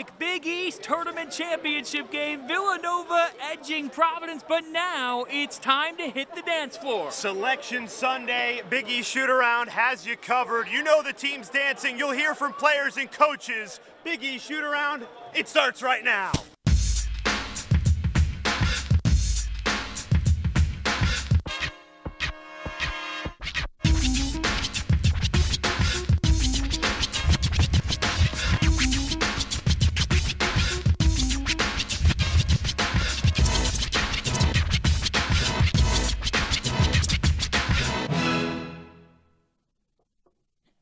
epic Big East Tournament Championship game. Villanova edging Providence, but now it's time to hit the dance floor. Selection Sunday, Big East Shootaround has you covered. You know the team's dancing. You'll hear from players and coaches. Big East Shootaround, it starts right now.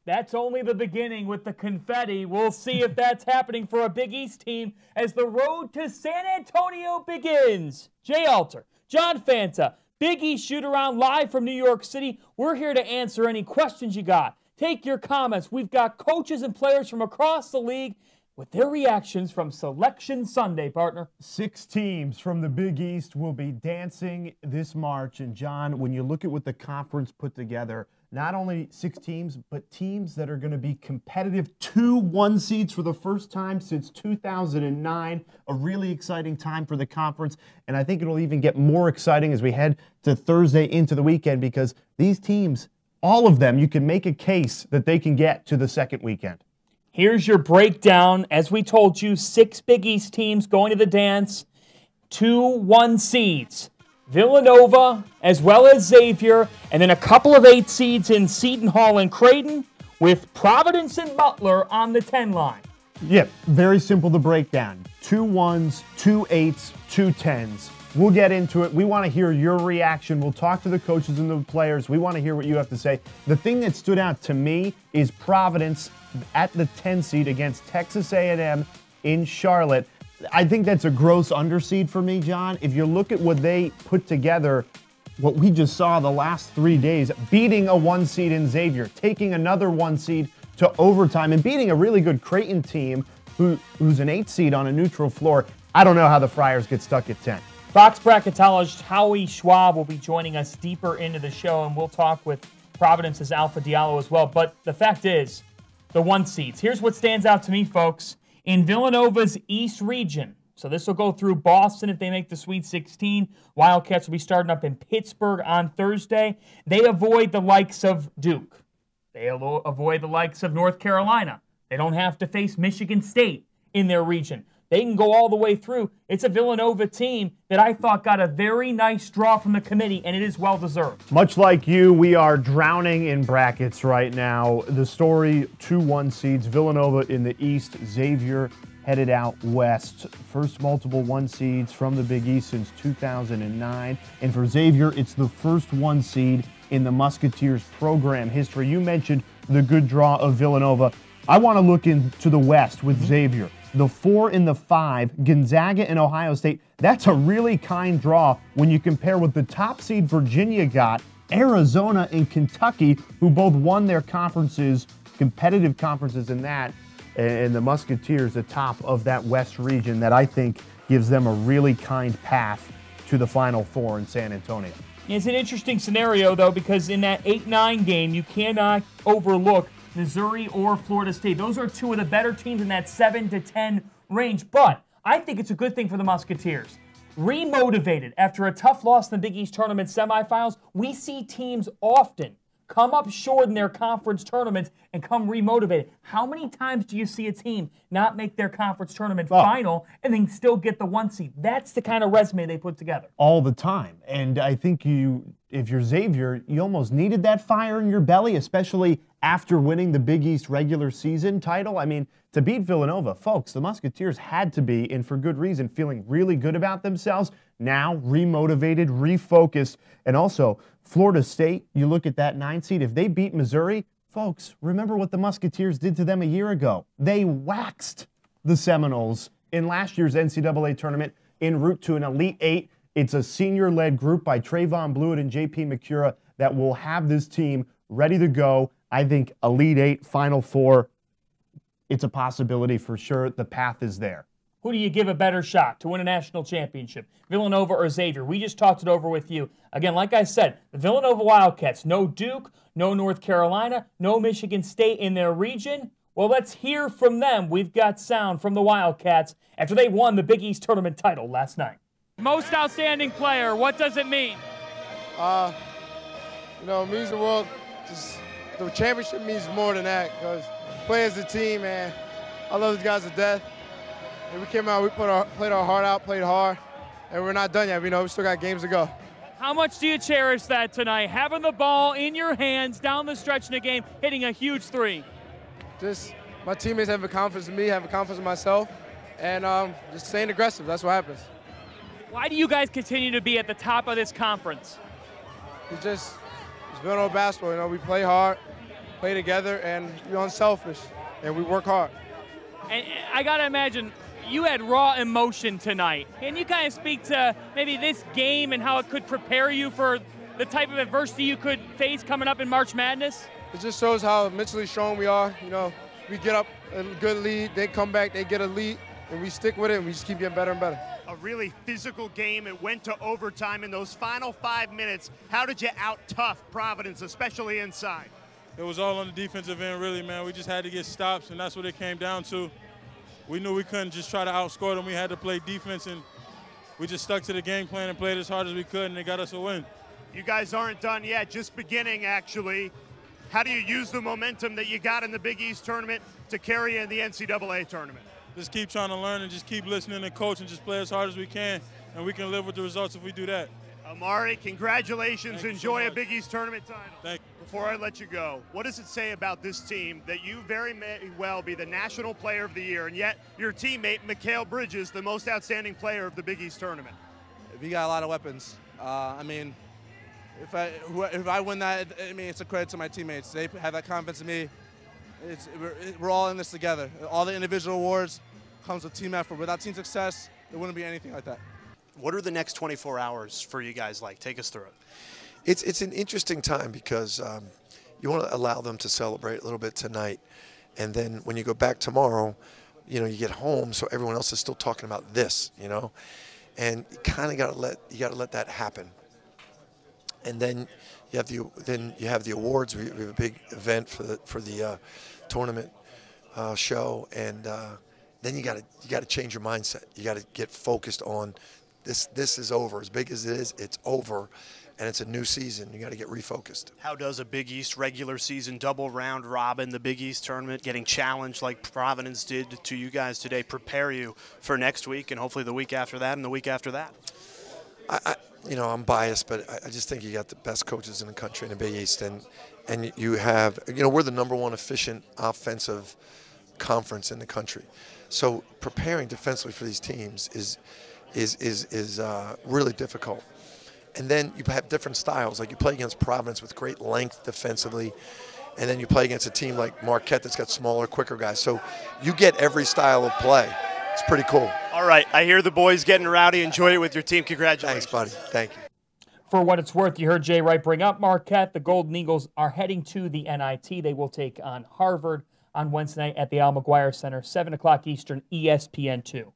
That's only the beginning with the confetti. We'll see if that's happening for a Big East team as the road to San Antonio begins. Jay Alter, John Fanta, Big East Shoot-Around live from New York City. We're here to answer any questions you got. Take your comments. We've got coaches and players from across the league with their reactions from Selection Sunday, partner. 6 teams from the Big East will be dancing this March. And John, when you look at what the conference put together, not only 6 teams, but teams that are going to be competitive. 2 1 seeds for the first time since 2009. A really exciting time for the conference. And I think it'll even get more exciting as we head to Thursday into the weekend, because these teams, all of them, you can make a case that they can get to the second weekend. Here's your breakdown. As we told you, 6 Big East teams going to the dance. 2 1 seeds. Villanova, as well as Xavier, and then a couple of 8 seeds in Seton Hall and Creighton, with Providence and Butler on the 10 line. Yeah, very simple to break down. 2 1s, 2 8s, 2 10s. We'll get into it. We want to hear your reaction. We'll talk to the coaches and the players. We want to hear what you have to say. The thing that stood out to me is Providence at the 10 seed against Texas A&M in Charlotte. I think that's a gross underseed for me, John. If you look at what they put together, what we just saw the last 3 days, beating a 1 seed in Xavier, taking another 1 seed to overtime, and beating a really good Creighton team who's an 8 seed on a neutral floor. I don't know how the Friars get stuck at 10. Fox bracketologist Howie Schwab will be joining us deeper into the show, and we'll talk with Providence's Alpha Diallo as well. But the fact is, the 1 seeds. Here's what stands out to me, folks. In Villanova's East region, so this will go through Boston if they make the Sweet 16. Wildcats will be starting up in Pittsburgh on Thursday. They avoid the likes of Duke. They avoid the likes of North Carolina. They don't have to face Michigan State in their region. They can go all the way through. It's a Villanova team that I thought got a very nice draw from the committee, and it is well-deserved. Much like you, we are drowning in brackets right now. The story, 2 1 seeds, Villanova in the East, Xavier headed out west. First multiple 1 seeds from the Big East since 2009. And for Xavier, it's the first 1 seed in the Musketeers program history. You mentioned the good draw of Villanova. I want to look into the West with Xavier. The 4 and the 5, Gonzaga and Ohio State. That's a really kind draw when you compare what the top seed Virginia got, Arizona and Kentucky, who both won their conferences, competitive conferences in that, and the Musketeers atop of that West region that I think gives them a really kind path to the Final Four in San Antonio. It's an interesting scenario, though, because in that 8-9 game, you cannot overlook Missouri or Florida State. Those are 2 of the better teams in that 7 to 10 range. But I think it's a good thing for the Musketeers. Remotivated after a tough loss in the Big East Tournament semifinals, we see teams often come up short in their conference tournaments and come remotivated. How many times do you see a team not make their conference tournament final and then still get the 1 seed? That's the kind of resume they put together. All the time. And I think if you're Xavier, you almost needed that fire in your belly, especially after winning the Big East regular season title. I mean, to beat Villanova, folks, the Musketeers had to be, and for good reason, feeling really good about themselves. Now, remotivated, refocused, and also Florida State, you look at that 9 seed. If they beat Missouri, folks, remember what the Musketeers did to them a year ago. They waxed the Seminoles in last year's NCAA tournament en route to an Elite 8. It's a senior-led group by Trayvon Blewett and J.P. McCura that will have this team ready to go. I think Elite 8, Final Four, it's a possibility for sure. The path is there. Who do you give a better shot to win a national championship, Villanova or Xavier? We just talked it over with you. Again, like I said, the Villanova Wildcats, no Duke, no North Carolina, no Michigan State in their region. Well, let's hear from them. We've got sound from the Wildcats after they won the Big East tournament title last night. Most outstanding player, what does it mean? You know, it means the world. Just the championship means more than that because play as a team, man. I love these guys to death. And we came out, we played our heart out, played hard, and we're not done yet. We know we still got games to go. How much do you cherish that tonight, having the ball in your hands down the stretch in the game, hitting a huge three? Just my teammates having confidence in me, having confidence in myself, and just staying aggressive. That's what happens. Why do you guys continue to be at the top of this conference? It's Villanova basketball. You know, we play hard, play together, and we're unselfish, and we work hard. And I got to imagine you had raw emotion tonight. Can you kind of speak to maybe this game and how it could prepare you for the type of adversity you could face coming up in March Madness? It just shows how mentally strong we are. You know, we get up a good lead, they come back, they get a lead, and we stick with it, and we just keep getting better and better. A really physical game. It went to overtime in those final 5 minutes. How did you out-tough Providence, especially inside? It was all on the defensive end, really, man. We just had to get stops, and that's what it came down to. We knew we couldn't just try to outscore them. We had to play defense, and we just stuck to the game plan and played as hard as we could, and they got us a win. You guys aren't done yet, just beginning, actually. How do you use the momentum that you got in the Big East tournament to carry in the NCAA tournament? Just keep trying to learn and just keep listening to coach and just play as hard as we can, and we can live with the results if we do that. Amari, congratulations. Enjoy a Big East tournament title. Thank you. Before I let you go, what does it say about this team that you very may well be the National Player of the Year, and yet your teammate, Mikal Bridges, the most outstanding player of the Big East tournament? We got a lot of weapons. I mean, if I win that, I mean, it's a credit to my teammates. They have that confidence in me. We're all in this together. All the individual awards comes with team effort. Without team success, there wouldn't be anything like that. What are the next 24 hours for you guys like? Take us through it. It's an interesting time because you want to allow them to celebrate a little bit tonight, and then when you go back tomorrow, you know, you get home, so everyone else is still talking about this, you know, and you kind of got to let that happen. And then you have the awards. We have a big event for the tournament show, and then you got to change your mindset. You got to get focused on this. This is over. As big as it is, it's over. And it's a new season. You got to get refocused. How does a Big East regular season double round robin, the Big East tournament, getting challenged like Providence did to you guys today, prepare you for next week and hopefully the week after that and the week after that? You know, I'm biased, but I just think you got the best coaches in the country in the Big East, and you have, you know, we're the #1 efficient offensive conference in the country. So preparing defensively for these teams is really difficult. And then you have different styles. Like you play against Providence with great length defensively, and then you play against a team like Marquette that's got smaller, quicker guys. So you get every style of play. It's pretty cool. All right, I hear the boys getting rowdy. Enjoy it with your team. Congratulations. Thanks, buddy. Thank you. For what it's worth, you heard Jay Wright bring up Marquette. The Golden Eagles are heading to the NIT. They will take on Harvard on Wednesday night at the Al McGuire Center, 7 o'clock Eastern, ESPN2.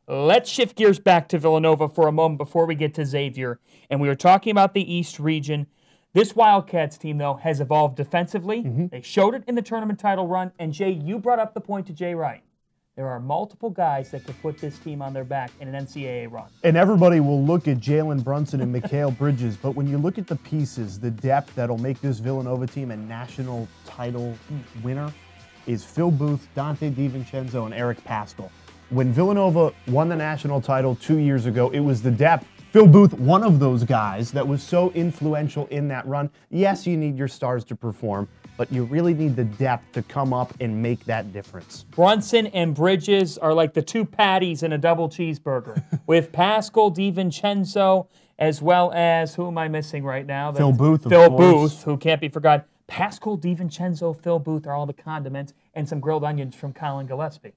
Let's shift gears back to Villanova for a moment before we get to Xavier. And we were talking about the East region. This Wildcats team, though, has evolved defensively. They showed it in the tournament title run. And, Jay, you brought up the point to Jay Wright. There are multiple guys that could put this team on their back in an NCAA run. And everybody will look at Jalen Brunson and Mikal Bridges, but when you look at the pieces, the depth that'll make this Villanova team a national title winner is Phil Booth, Dante DiVincenzo, and Eric Paschall. When Villanova won the national title 2 years ago, it was the depth. Phil Booth, one of those guys that was so influential in that run. Yes, you need your stars to perform, but you really need the depth to come up and make that difference. Brunson and Bridges are like the two patties in a double cheeseburger, with Paschall, DiVincenzo, as well as, who am I missing right now? Phil Booth, Phil Booth, who can't be forgotten. Paschall, DiVincenzo, Phil Booth are all the condiments, and some grilled onions from Colin Gillespie.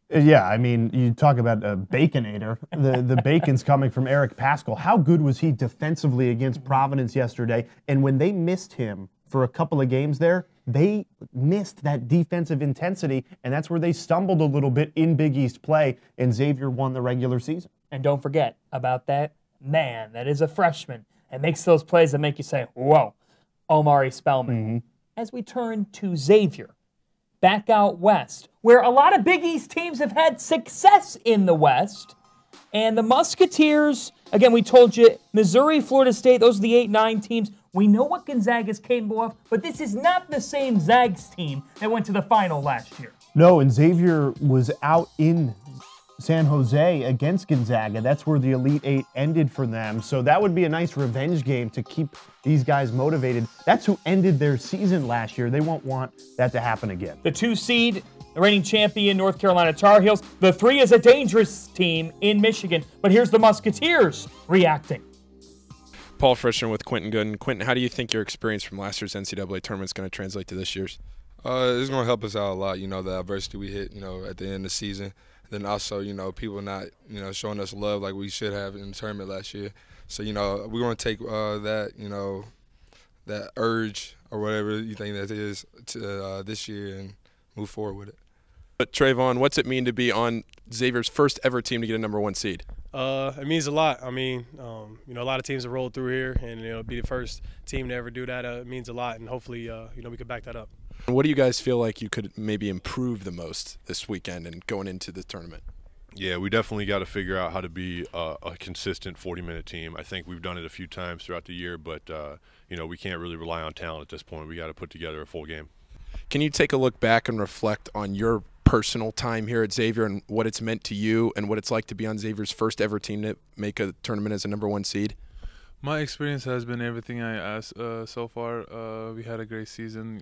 Yeah, I mean, you talk about a Baconator. The bacon's coming from Eric Paschall. How good was he defensively against Providence yesterday? And when they missed him for a couple of games there, they missed that defensive intensity, and that's where they stumbled a little bit in Big East play, and Xavier won the regular season. And don't forget about that man that is a freshman and makes those plays that make you say, whoa, Omari Spellman. As we turn to Xavier, back out west, where a lot of Big East teams have had success in the West. And the Musketeers, again, we told you, Missouri, Florida State, those are the 8-9 teams. We know what Gonzaga's capable of, but this is not the same Zags team that went to the final last year. No, and Xavier was out in San Jose against Gonzaga. That's where the Elite Eight ended for them. So that would be a nice revenge game to keep these guys motivated. That's who ended their season last year. They won't want that to happen again. The 2 seed, the reigning champion, North Carolina Tar Heels. The 3 is a dangerous team in Michigan. But here's the Musketeers reacting. Paul Frischner with Quentin Gooden. Quentin, how do you think your experience from last year's NCAA tournament is going to translate to this year's? It's going to help us out a lot, the adversity we hit, at the end of the season. Then also, people not, showing us love like we should have in the tournament last year. So, we're going to take that, that urge or whatever you think that is to this year and move forward with it. But Trayvon, what's it mean to be on Xavier's first ever team to get a #1 seed? It means a lot. I mean, a lot of teams have rolled through here, and be the first team to ever do that. It means a lot, and hopefully, we can back that up. What do you guys feel like you could maybe improve the most this weekend and going into the tournament? Yeah, we definitely got to figure out how to be a consistent 40-minute team. I think we've done it a few times throughout the year, but we can't really rely on talent at this point. We got to put together a full game. Can you take a look back and reflect on your personal time here at Xavier and what it's meant to you and what it's like to be on Xavier's first ever team to make a tournament as a #1 seed? My experience has been everything I asked so far. We had a great season.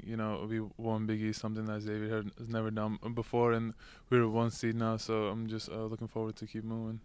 We won Big East, something that Xavier has never done before, and we're 1 seed now, so I'm just looking forward to keep moving.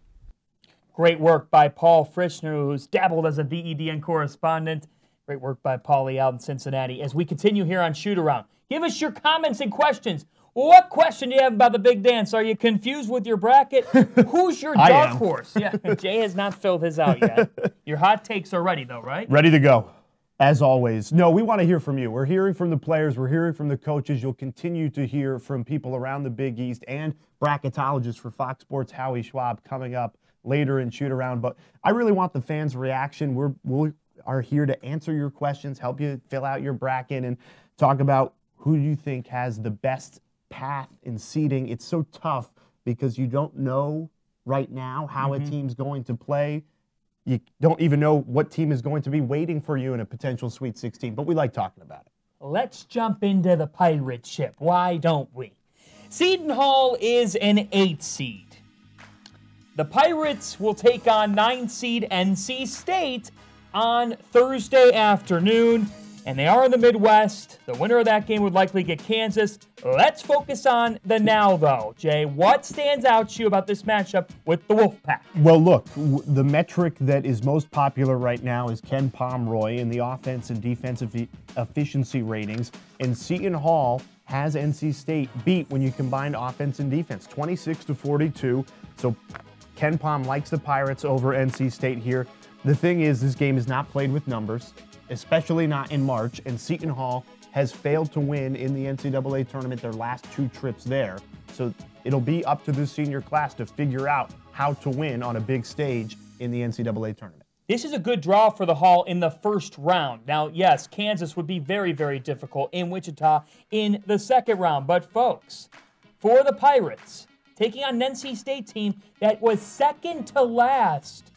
Great work by Paul Frischner, who's dabbled as a BEDN correspondent. Great work by Paulie out in Cincinnati. As we continue here on Shootaround, give us your comments and questions. What question do you have about the big dance? Are you confused with your bracket? Who's your dark horse? Yeah, Jay has not filled his out yet. Your hot takes are ready, though, right? Ready to go, as always. No, we want to hear from you. We're hearing from the players. We're hearing from the coaches. You'll continue to hear from people around the Big East and bracketologists for Fox Sports, Howie Schwab, coming up later in Shootaround. But I really want the fans' reaction. We are here to answer your questions, help you fill out your bracket, and talk about who you think has the best path in seeding. It's so tough because you don't know right now how a team's going to play. You don't even know what team is going to be waiting for you in a potential Sweet 16, but we like talking about it. Let's jump into the pirate ship. Why don't we? Seton Hall is an 8 seed. The Pirates will take on 9 seed NC State on Thursday afternoon. And they are in the Midwest. The winner of that game would likely get Kansas. Let's focus on the now, though. Jay, what stands out to you about this matchup with the Wolfpack? Well, look, the metric that is most popular right now is Ken Pomeroy in the offense and defensive efficiency ratings. And Seton Hall has NC State beat when you combine offense and defense, 26-42. So Ken Pom likes the Pirates over NC State here. The thing is, this game is not played with numbers, especially not in March, and Seton Hall has failed to win in the NCAA tournament their last 2 trips there. So it'll be up to the senior class to figure out how to win on a big stage in the NCAA tournament. This is a good draw for the Hall in the first round. Now, yes, Kansas would be very, very difficult in Wichita in the second round. But, folks, for the Pirates, taking on an NC State team that was second to last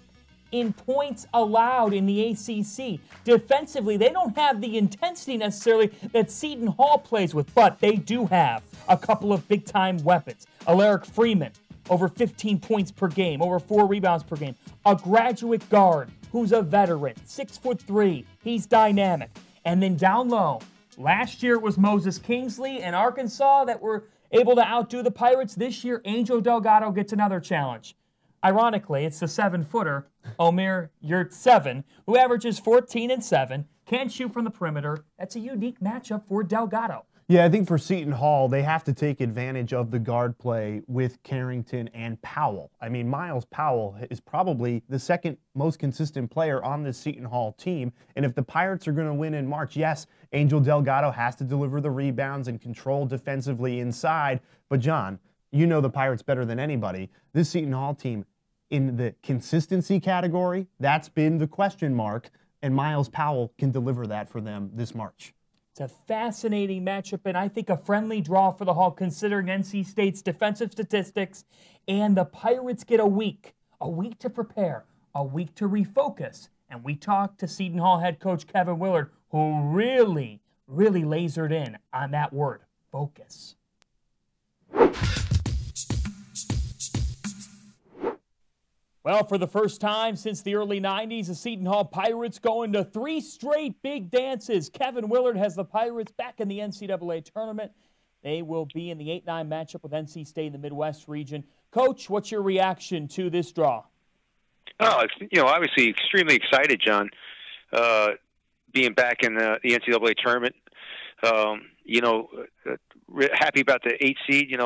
in points allowed in the ACC. Defensively, they don't have the intensity necessarily that Seton Hall plays with, but they do have a couple of big-time weapons. Alaric Freeman, over 15 points per game, over 4 rebounds per game. A graduate guard who's a veteran, 6'3". He's dynamic. And then down low, last year it was Moses Kingsley and Arkansas that were able to outdo the Pirates. This year, Angel Delgado gets another challenge. Ironically, it's the 7-footer, Omer Yurtseven, who averages 14 and 7, can't shoot from the perimeter. That's a unique matchup for Delgado. Yeah, I think for Seton Hall, they have to take advantage of the guard play with Carrington and Powell. I mean, Miles Powell is probably the second most consistent player on this Seton Hall team. And if the Pirates are going to win in March, yes, Angel Delgado has to deliver the rebounds and control defensively inside. But, John, you know the Pirates better than anybody. This Seton Hall team, in the consistency category, that's been the question mark, and Miles Powell can deliver that for them this March. It's a fascinating matchup, and I think a friendly draw for the Hall considering NC State's defensive statistics, and the Pirates get a week to prepare, a week to refocus. And we talked to Seton Hall head coach Kevin Willard, who really lasered in on that word, focus. Well, for the first time since the early 90s, the Seton Hall Pirates go into 3 straight big dances. Kevin Willard has the Pirates back in the NCAA tournament. They will be in the 8-9 matchup with NC State in the Midwest region. Coach, what's your reaction to this draw? Oh, it's, obviously extremely excited, John, being back in the NCAA tournament. Happy about the 8 seed.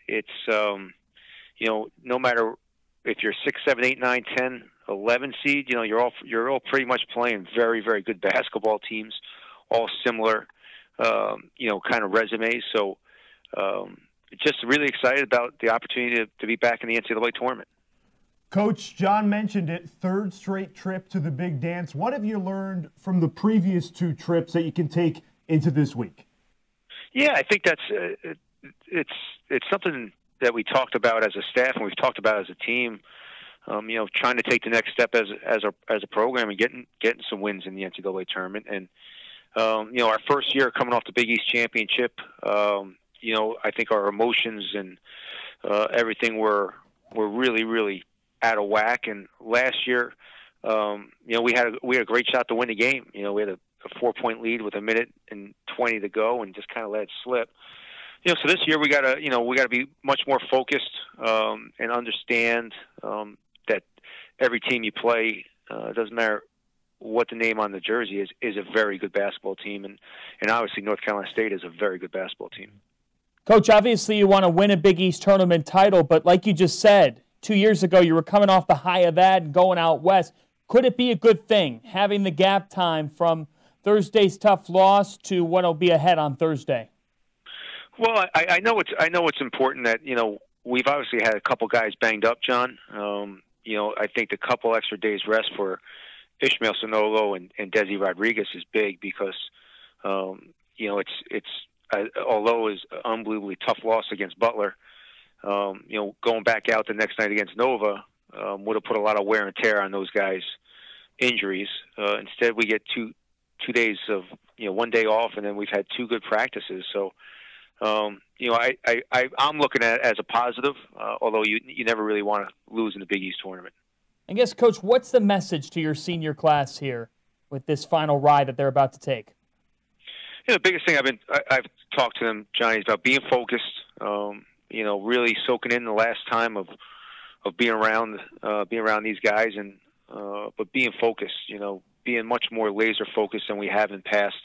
It's, no matter if you're 6, 7, 8, 9, 10, 11 seed, you're all pretty much playing very, very good basketball teams, all similar, kind of resumes. So just really excited about the opportunity to be back in the NCAA tournament. Coach, John mentioned it, 3rd straight trip to the big dance. What have you learned from the previous 2 trips that you can take into this week? Yeah, I think that's it's something that we talked about as a staff and we've talked about as a team. Trying to take the next step as a program and getting some wins in the NCAA tournament. And our first year coming off the Big East championship, I think our emotions and everything were really out of whack. And last year, we had a great shot to win the game. We had a 4-point lead with 1:20 to go and just kind of let it slip. So this year we gotta be much more focused and understand that every team you play, doesn't matter what the name on the jersey is a very good basketball team, and obviously North Carolina State is a very good basketball team. Coach, obviously you want to win a Big East tournament title, but like you just said, 2 years ago you were coming off the high of that and going out west. Could it be a good thing having the gap time from Thursday's tough loss to what'll be ahead on Thursday? Well, I know it's important that we've obviously had a couple guys banged up, John. I think the couple extra days rest for Ishmael Sonolo and Desi Rodriguez is big because it's although it was an unbelievably tough loss against Butler, going back out the next night against Nova would have put a lot of wear and tear on those guys' injuries. Instead, we get two days of 1 day off, and then we've had 2 good practices. So. I'm looking at it as a positive, although you never really want to lose in the Big East tournament. I guess, Coach, what's the message to your senior class here with this final ride that they're about to take? The biggest thing I've talked to them, Johnny, is about being focused. Really soaking in the last time of being around these guys, and but being focused. Being much more laser focused than we have in past.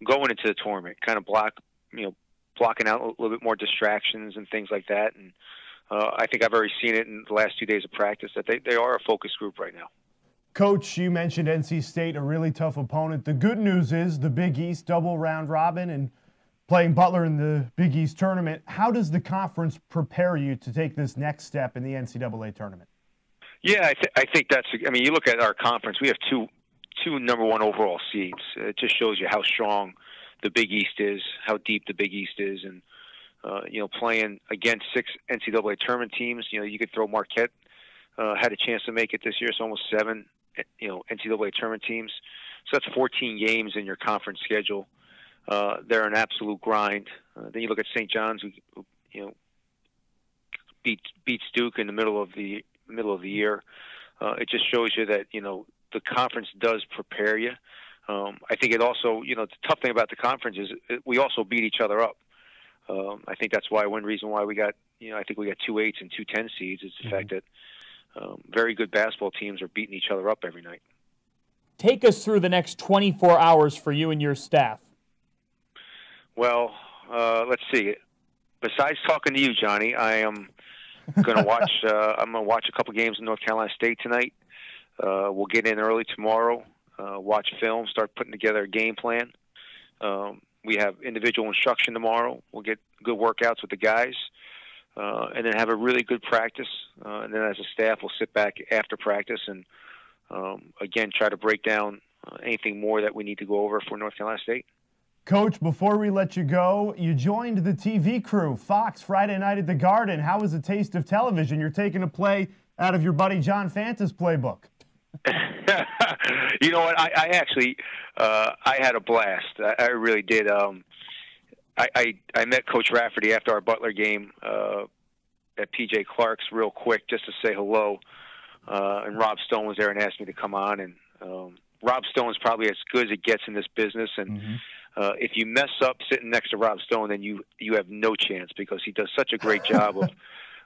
Going into the tournament, kind of blocking out a little bit more distractions and things like that. And I think I've already seen it in the last 2 days of practice that they are a focus group right now. Coach, you mentioned NC State, a really tough opponent. The good news is the Big East double round robin and playing Butler in the Big East tournament. How does the conference prepare you to take this next step in the NCAA tournament? Yeah, I think that's – you look at our conference, we have two number 1 overall seeds. It just shows you how strong – the Big East is, how deep the Big East is, and playing against 6 NCAA tournament teams. You could throw Marquette, had a chance to make it this year. It's almost 7, NCAA tournament teams. So that's 14 games in your conference schedule. They're an absolute grind. Then you look at St. John's, who beats Duke in the middle of the year. It just shows you that the conference does prepare you. I think it also, the tough thing about the conference is we also beat each other up. I think that's one reason why we got, I think we got 2 8s and 2 10 seeds is the fact that very good basketball teams are beating each other up every night. Take us through the next 24 hours for you and your staff. Well, let's see. Besides talking to you, Johnny, I am going to watch. I'm going to watch a couple games in North Carolina State tonight. We'll get in early tomorrow. Watch film, start putting together a game plan. We have individual instruction tomorrow. We'll get good workouts with the guys, and then have a really good practice. And then as a staff, we'll sit back after practice and, again, try to break down anything more that we need to go over for North Carolina State. Coach, before we let you go, you joined the TV crew, Fox, Friday night at the Garden. How was the taste of television? You're taking a play out of your buddy John Fanta's playbook. You know what? I actually I had a blast. I really did. I met Coach Rafferty after our Butler game at PJ Clark's real quick just to say hello. And Rob Stone was there and asked me to come on. And Rob Stone's probably as good as it gets in this business. And if you mess up sitting next to Rob Stone, then you have no chance because he does such a great job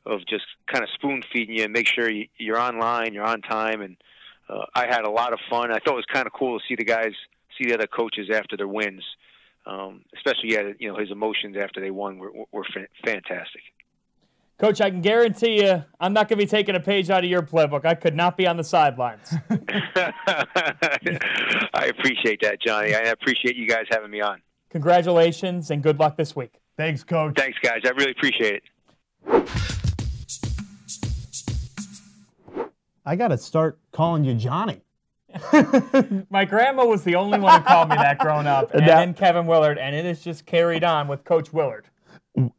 of just kind of spoon-feeding you and make sure you're online, you're on time. And I had a lot of fun. I thought it was kind of cool to see the other coaches after their wins, especially his emotions after they won were fantastic. Coach, I can guarantee you I'm not going to be taking a page out of your playbook. I could not be on the sidelines. I appreciate that, Johnny. I appreciate you guys having me on. Congratulations and good luck this week. Thanks, Coach. Thanks, guys. I really appreciate it. I got to start calling you Johnny. My grandma was the only one who called me that growing up, and then Kevin Willard, and it has just carried on with Coach Willard.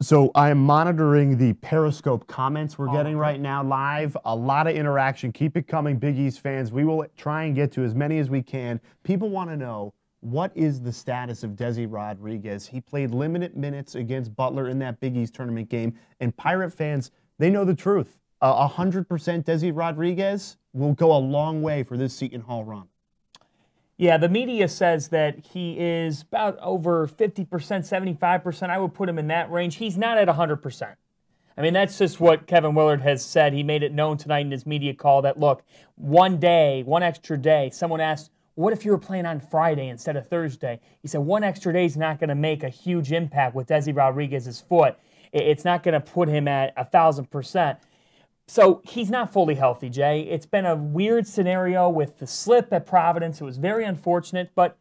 So I am monitoring the Periscope comments we're getting right now live. A lot of interaction. Keep it coming, Big East fans. We will try and get to as many as we can. People want to know, what is the status of Desi Rodriguez? He played limited minutes against Butler in that Big East tournament game, and Pirate fans, they know the truth. 100% Desi Rodriguez will go a long way for this Seton Hall run. Yeah, the media says that he is about over 50%, 75%. I would put him in that range. He's not at 100%. I mean, that's just what Kevin Willard has said. He made it known tonight in his media call that, look, one extra day, someone asked, what if you were playing on Friday instead of Thursday? He said one extra day is not going to make a huge impact with Desi Rodriguez's foot. It's not going to put him at 1,000%. So he's not fully healthy, Jay. It's been a weird scenario with the slip at Providence. It was very unfortunate, but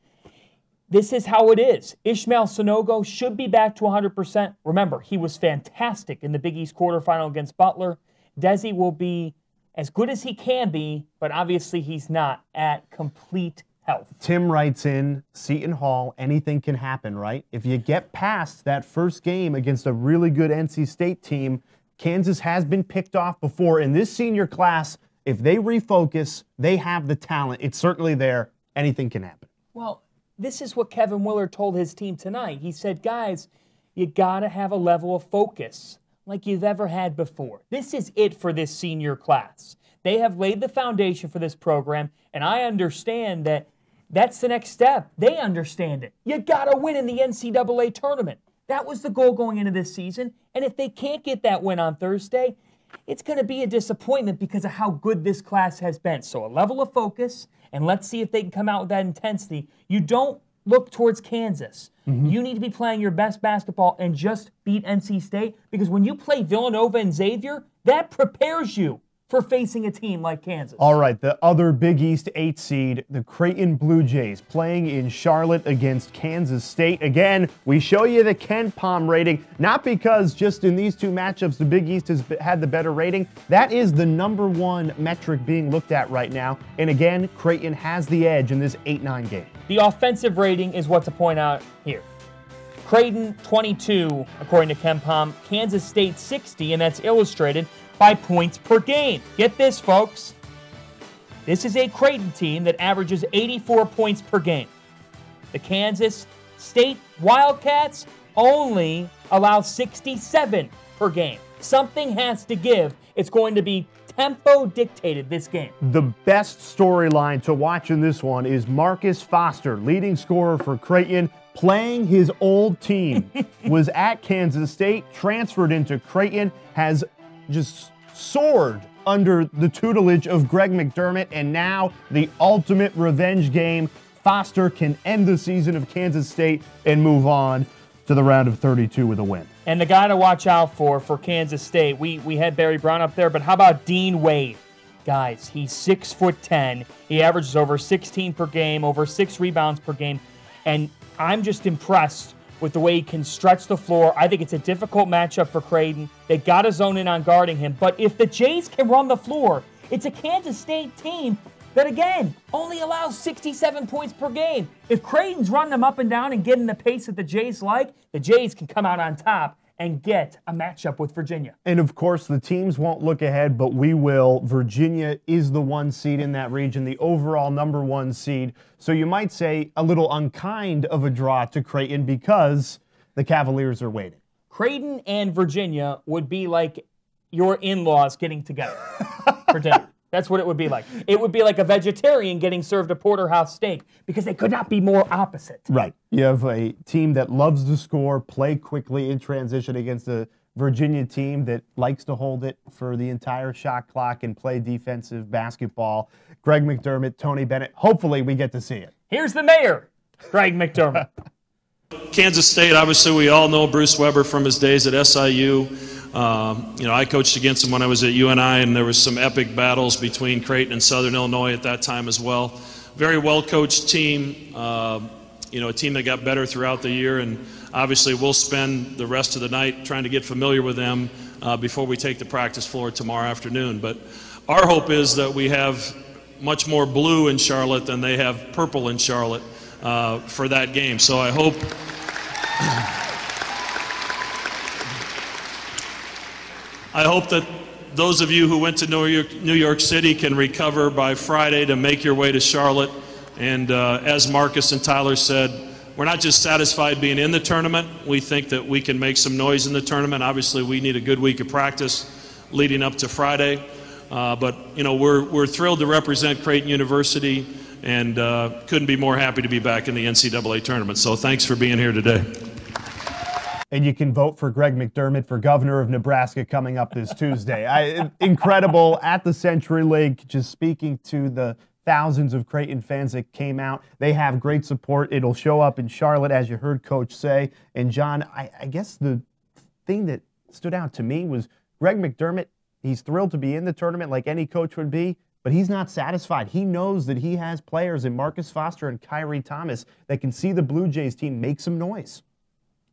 this is how it is. Ishmael Sanogo should be back to 100%. Remember, he was fantastic in the Big East quarterfinal against Butler. Desi will be as good as he can be, but obviously he's not at complete health. Tim writes in, Seton Hall, anything can happen, right? If you get past that first game against a really good NC State team, Kansas has been picked off before. In this senior class, if they refocus, they have the talent. It's certainly there. Anything can happen. Well, this is what Kevin Willard told his team tonight. He said, guys, you got to have a level of focus like you've ever had before. This is it for this senior class. They have laid the foundation for this program, and I understand that that's the next step. They understand it. You got to win in the NCAA tournament. That was the goal going into this season, and if they can't get that win on Thursday, it's going to be a disappointment because of how good this class has been. So a level of focus, and let's see if they can come out with that intensity. You don't look towards Kansas. You need to be playing your best basketball and just beat NC State, because when you play Villanova and Xavier, that prepares you for facing a team like Kansas. All right, the other Big East 8 seed, the Creighton Blue Jays, playing in Charlotte against Kansas State. Again, we show you the Ken Pom rating, not because just in these two matchups the Big East has had the better rating. That is the #1 metric being looked at right now. And again, Creighton has the edge in this 8-9 game. The offensive rating is what to point out here. Creighton 22, according to Ken Pom. Kansas State 60, and that's illustrated by points per game. Get this, folks. This is a Creighton team that averages 84 points per game. The Kansas State Wildcats only allow 67 per game. Something has to give. It's going to be tempo dictated this game. The best storyline to watch in this one is Marcus Foster, leading scorer for Creighton, playing his old team. Was at Kansas State, transferred into Creighton, has just soared under the tutelage of Greg McDermott, and now the ultimate revenge game. Foster can end the season of Kansas State and move on to the round of 32 with a win. And the guy to watch out for Kansas State, we had Barry Brown up there, but how about Dean Wade? Guys, he's 6'10". He averages over 16 per game, over 6 rebounds per game, and I'm just impressed with the way he can stretch the floor. I think it's a difficult matchup for Creighton. They got to zone in on guarding him. But if the Jays can run the floor, it's a Kansas State team that, again, only allows 67 points per game. If Creighton's running them up and down and getting the pace that the Jays like, the Jays can come out on top and get a matchup with Virginia. And, of course, the teams won't look ahead, but we will. Virginia is the 1 seed in that region, the overall number 1 seed. So you might say a little unkind of a draw to Creighton because the Cavaliers are waiting. Creighton and Virginia would be like your in-laws getting together for dinner. That's what it would be like. It would be like a vegetarian getting served a porterhouse steak because they could not be more opposite. Right. You have a team that loves to score, play quickly in transition against a Virginia team that likes to hold it for the entire shot clock and play defensive basketball. Greg McDermott, Tony Bennett. Hopefully we get to see it. Here's the mayor, Greg McDermott. Kansas State, obviously we all know Bruce Weber from his days at SIU. I coached against him when I was at UNI, and there was some epic battles between Creighton and Southern Illinois at that time as well. Very well-coached team, a team that got better throughout the year, and obviously we'll spend the rest of the night trying to get familiar with them before we take the practice floor tomorrow afternoon. But our hope is that we have much more blue in Charlotte than they have purple in Charlotte for that game. So I hope... I hope that those of you who went to New York City can recover by Friday to make your way to Charlotte. And as Marcus and Tyler said, we're not just satisfied being in the tournament. We think that we can make some noise in the tournament. Obviously, we need a good week of practice leading up to Friday. But we're thrilled to represent Creighton University and couldn't be more happy to be back in the NCAA tournament. So thanks for being here today. And you can vote for Greg McDermott for governor of Nebraska coming up this Tuesday. Incredible at the CenturyLink, just speaking to the thousands of Creighton fans that came out. They have great support. It'll show up in Charlotte, as you heard Coach say. And, John, I guess the thing that stood out to me was Greg McDermott, he's thrilled to be in the tournament like any coach would be, but he's not satisfied. He knows that he has players in Marcus Foster and Kyrie Thomas that can see the Blue Jays team make some noise.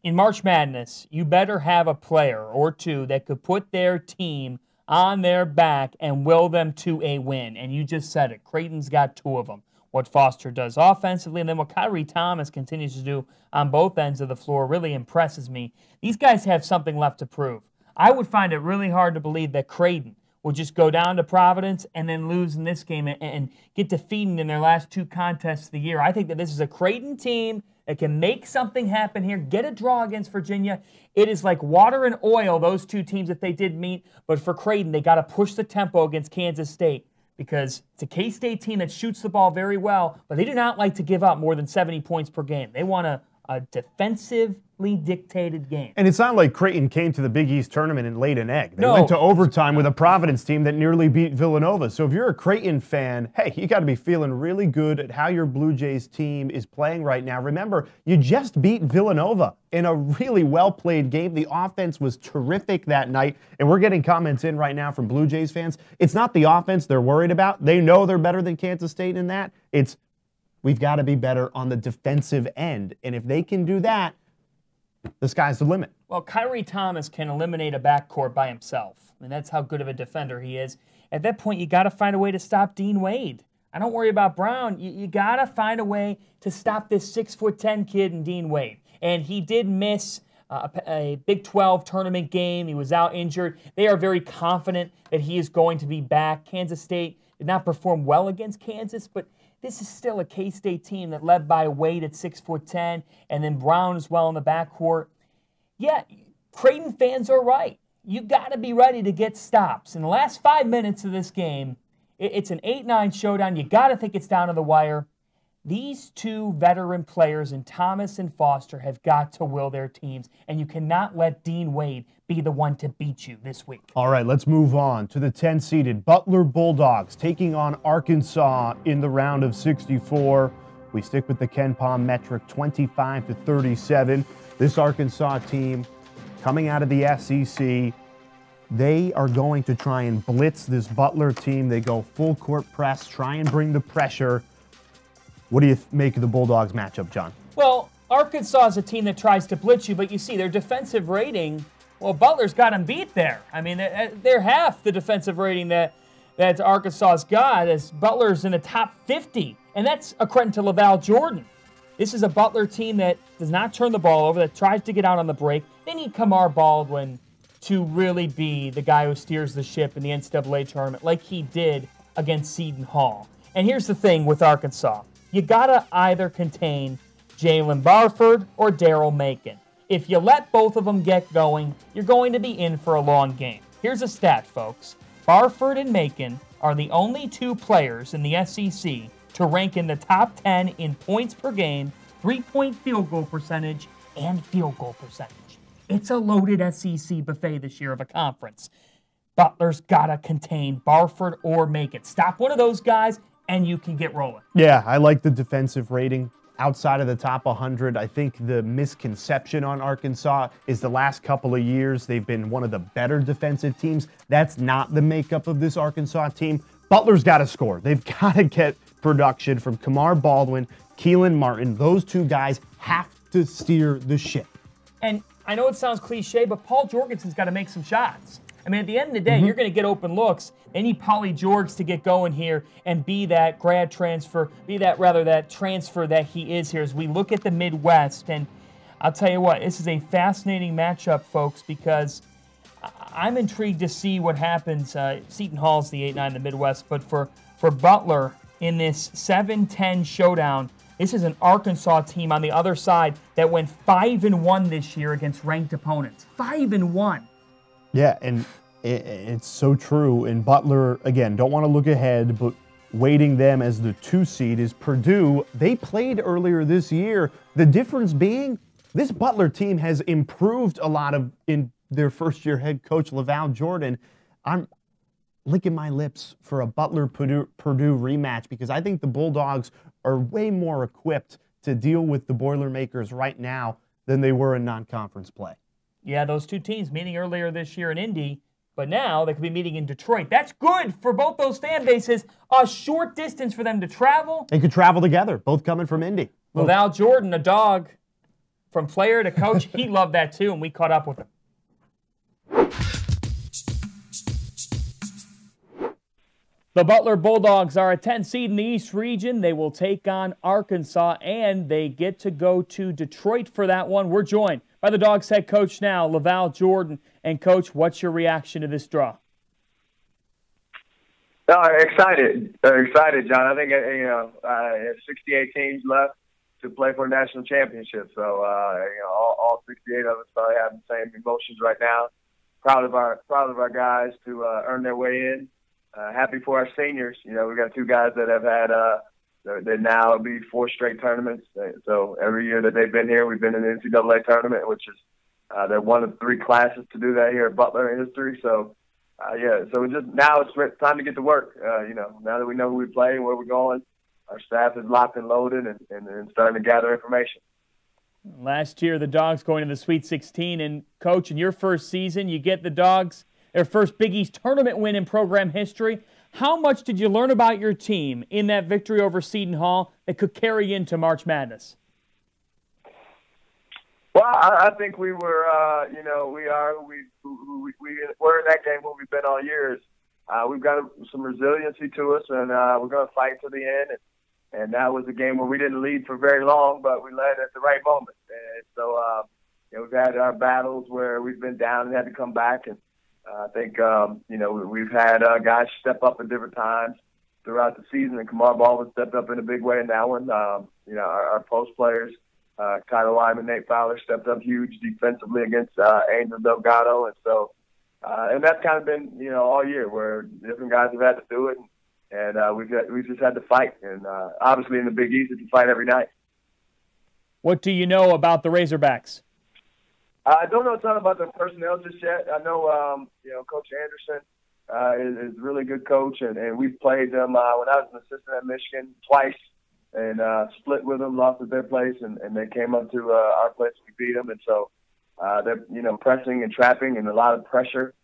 In March Madness, you better have a player or two that could put their team on their back and will them to a win. And you just said it. Creighton's got 2 of them. What Foster does offensively and then what Kyrie Thomas continues to do on both ends of the floor really impresses me. These guys have something left to prove. I would find it really hard to believe that Creighton will just go down to Providence and then lose in this game and get defeated in their last 2 contests of the year. I think that this is a Creighton team that can make something happen here, get a draw against Virginia. It is like water and oil, those 2 teams, if they did meet. But for Creighton, they got to push the tempo against Kansas State because it's a K-State team that shoots the ball very well, but they do not like to give up more than 70 points per game. They want a defensively dictated game. And it's not like Creighton came to the Big East tournament and laid an egg. They went to overtime with a Providence team that nearly beat Villanova. So if you're a Creighton fan, hey, you got to be feeling really good at how your Blue Jays team is playing right now. Remember, you just beat Villanova in a really well-played game. The offense was terrific that night, and we're getting comments in right now from Blue Jays fans. It's not the offense they're worried about. They know they're better than Kansas State in that. It's we've got to be better on the defensive end. And if they can do that, the sky's the limit. Well, Kyrie Thomas can eliminate a backcourt by himself. I mean, that's how good of a defender he is. At that point, you got to find a way to stop Dean Wade. I don't worry about Brown. You got to find a way to stop this 6'10" kid in Dean Wade. And he did miss a Big 12 tournament game. He was out injured. They are very confident that he is going to be back. Kansas State did not perform well against Kansas, but this is still a K-State team that led by Wade at 6'10", and then Brown as well in the backcourt. Yeah, Creighton fans are right. You got to be ready to get stops. In the last 5 minutes of this game, it's an 8-9 showdown. You got to think it's down to the wire. These 2 veteran players in Thomas and Foster have got to will their teams, and you cannot let Dean Wade be the one to beat you this week. All right, let's move on to the 10-seeded Butler Bulldogs taking on Arkansas in the round of 64. We stick with the Ken Pom metric, 25-37. This Arkansas team coming out of the SEC, they are going to try and blitz this Butler team. They go full court press, try and bring the pressure. What do you make of the Bulldogs matchup, John? Well, Arkansas is a team that tries to blitz you, but you see their defensive rating, well, Butler's got them beat there. I mean, they're half the defensive rating that that Arkansas's got, as Butler's in the top 50, and that's according to LaVall Jordan. This is a Butler team that does not turn the ball over, that tries to get out on the break. They need Kamar Baldwin to really be the guy who steers the ship in the NCAA tournament like he did against Seton Hall. And here's the thing with Arkansas. You got to either contain Jalen Barford or Daryl Macon. If you let both of them get going, you're going to be in for a long game. Here's a stat, folks. Barford and Macon are the only two players in the SEC to rank in the top 10 in points per game, three-point field goal percentage, and field goal percentage. It's a loaded SEC buffet this year of a conference. Butler's got to contain Barford or Macon. Stop one of those guys, and you can get rolling. Yeah, I like the defensive rating. Outside of the top 100, I think the misconception on Arkansas is the last couple of years they've been one of the better defensive teams. That's not the makeup of this Arkansas team. Butler's got to score. They've got to get production from Kamar Baldwin, Keelan Martin. Those two guys have to steer the ship. And I know it sounds cliche, but Paul Jorgensen's got to make some shots. I mean, at the end of the day, you're going to get open looks. They need Pauly George to get going here and be that grad transfer, that transfer that he is here as we look at the Midwest. And I'll tell you what, this is a fascinating matchup, folks, because I'm intrigued to see what happens. Seton Hall's the 8-9 in the Midwest, but for Butler in this 7-10 showdown, this is an Arkansas team on the other side that went 5-1 this year against ranked opponents. 5-1. Yeah, and it's so true. And Butler, again, don't want to look ahead, but weighting them as the 2 seed is Purdue. They played earlier this year. The difference being this Butler team has improved a lot in their first-year head coach, LaVall Jordan. I'm licking my lips for a Butler-Purdue rematch because I think the Bulldogs are way more equipped to deal with the Boilermakers right now than they were in non-conference play. Yeah, those two teams meeting earlier this year in Indy, but now they could be meeting in Detroit. That's good for both those fan bases. A short distance for them to travel. They could travel together, both coming from Indy. LaVall Jordan, a dog, from player to coach, he loved that too, and we caught up with him. The Butler Bulldogs are a 10 seed in the East region. They will take on Arkansas, and they get to go to Detroit for that one. We're joined by the Dogs head coach now, LaVall Jordan. And, Coach, what's your reaction to this draw? Excited, John. I think, 68 teams left to play for a national championship. So, all 68 of us probably have the same emotions right now. Proud of our guys to earn their way in. Happy for our seniors. We've got 2 guys that have had they now be 4 straight tournaments. So every year that they've been here, we've been in the NCAA tournament, which is they're one of 3 classes to do that here at Butler in history. So so now it's time to get to work. Now that we know who we play and where we're going, our staff is locked and loaded and starting to gather information. Last year, the Dogs going to the Sweet 16, and Coach, in your first season, you get the Dogs their first Big East tournament win in program history. How much did you learn about your team in that victory over Seton Hall that could carry into March Madness? Well, I think we were, we're in that game where we've been all year. We've got some resiliency to us, and we're going to fight to the end. And that was a game where we didn't lead for very long, but we led at the right moment. And so, we've had our battles where we've been down and had to come back. And I think, we've had guys step up at different times throughout the season. And Kamar Baldwin stepped up in a big way in that one. Our post players, Tyler Lyman, Nate Fowler stepped up huge defensively against Angel Delgado. And so, and that's kind of been, all year where different guys have had to do it. And we've just had to fight. And obviously in the Big East, you fight every night. What do you know about the Razorbacks? I don't know a ton about the personnel just yet. I know, Coach Anderson is a really good coach, and we've played them when I was an assistant at Michigan twice, and split with them, lost at their place, and they came up to our place. We beat them, and so they're pressing and trapping and a lot of pressure.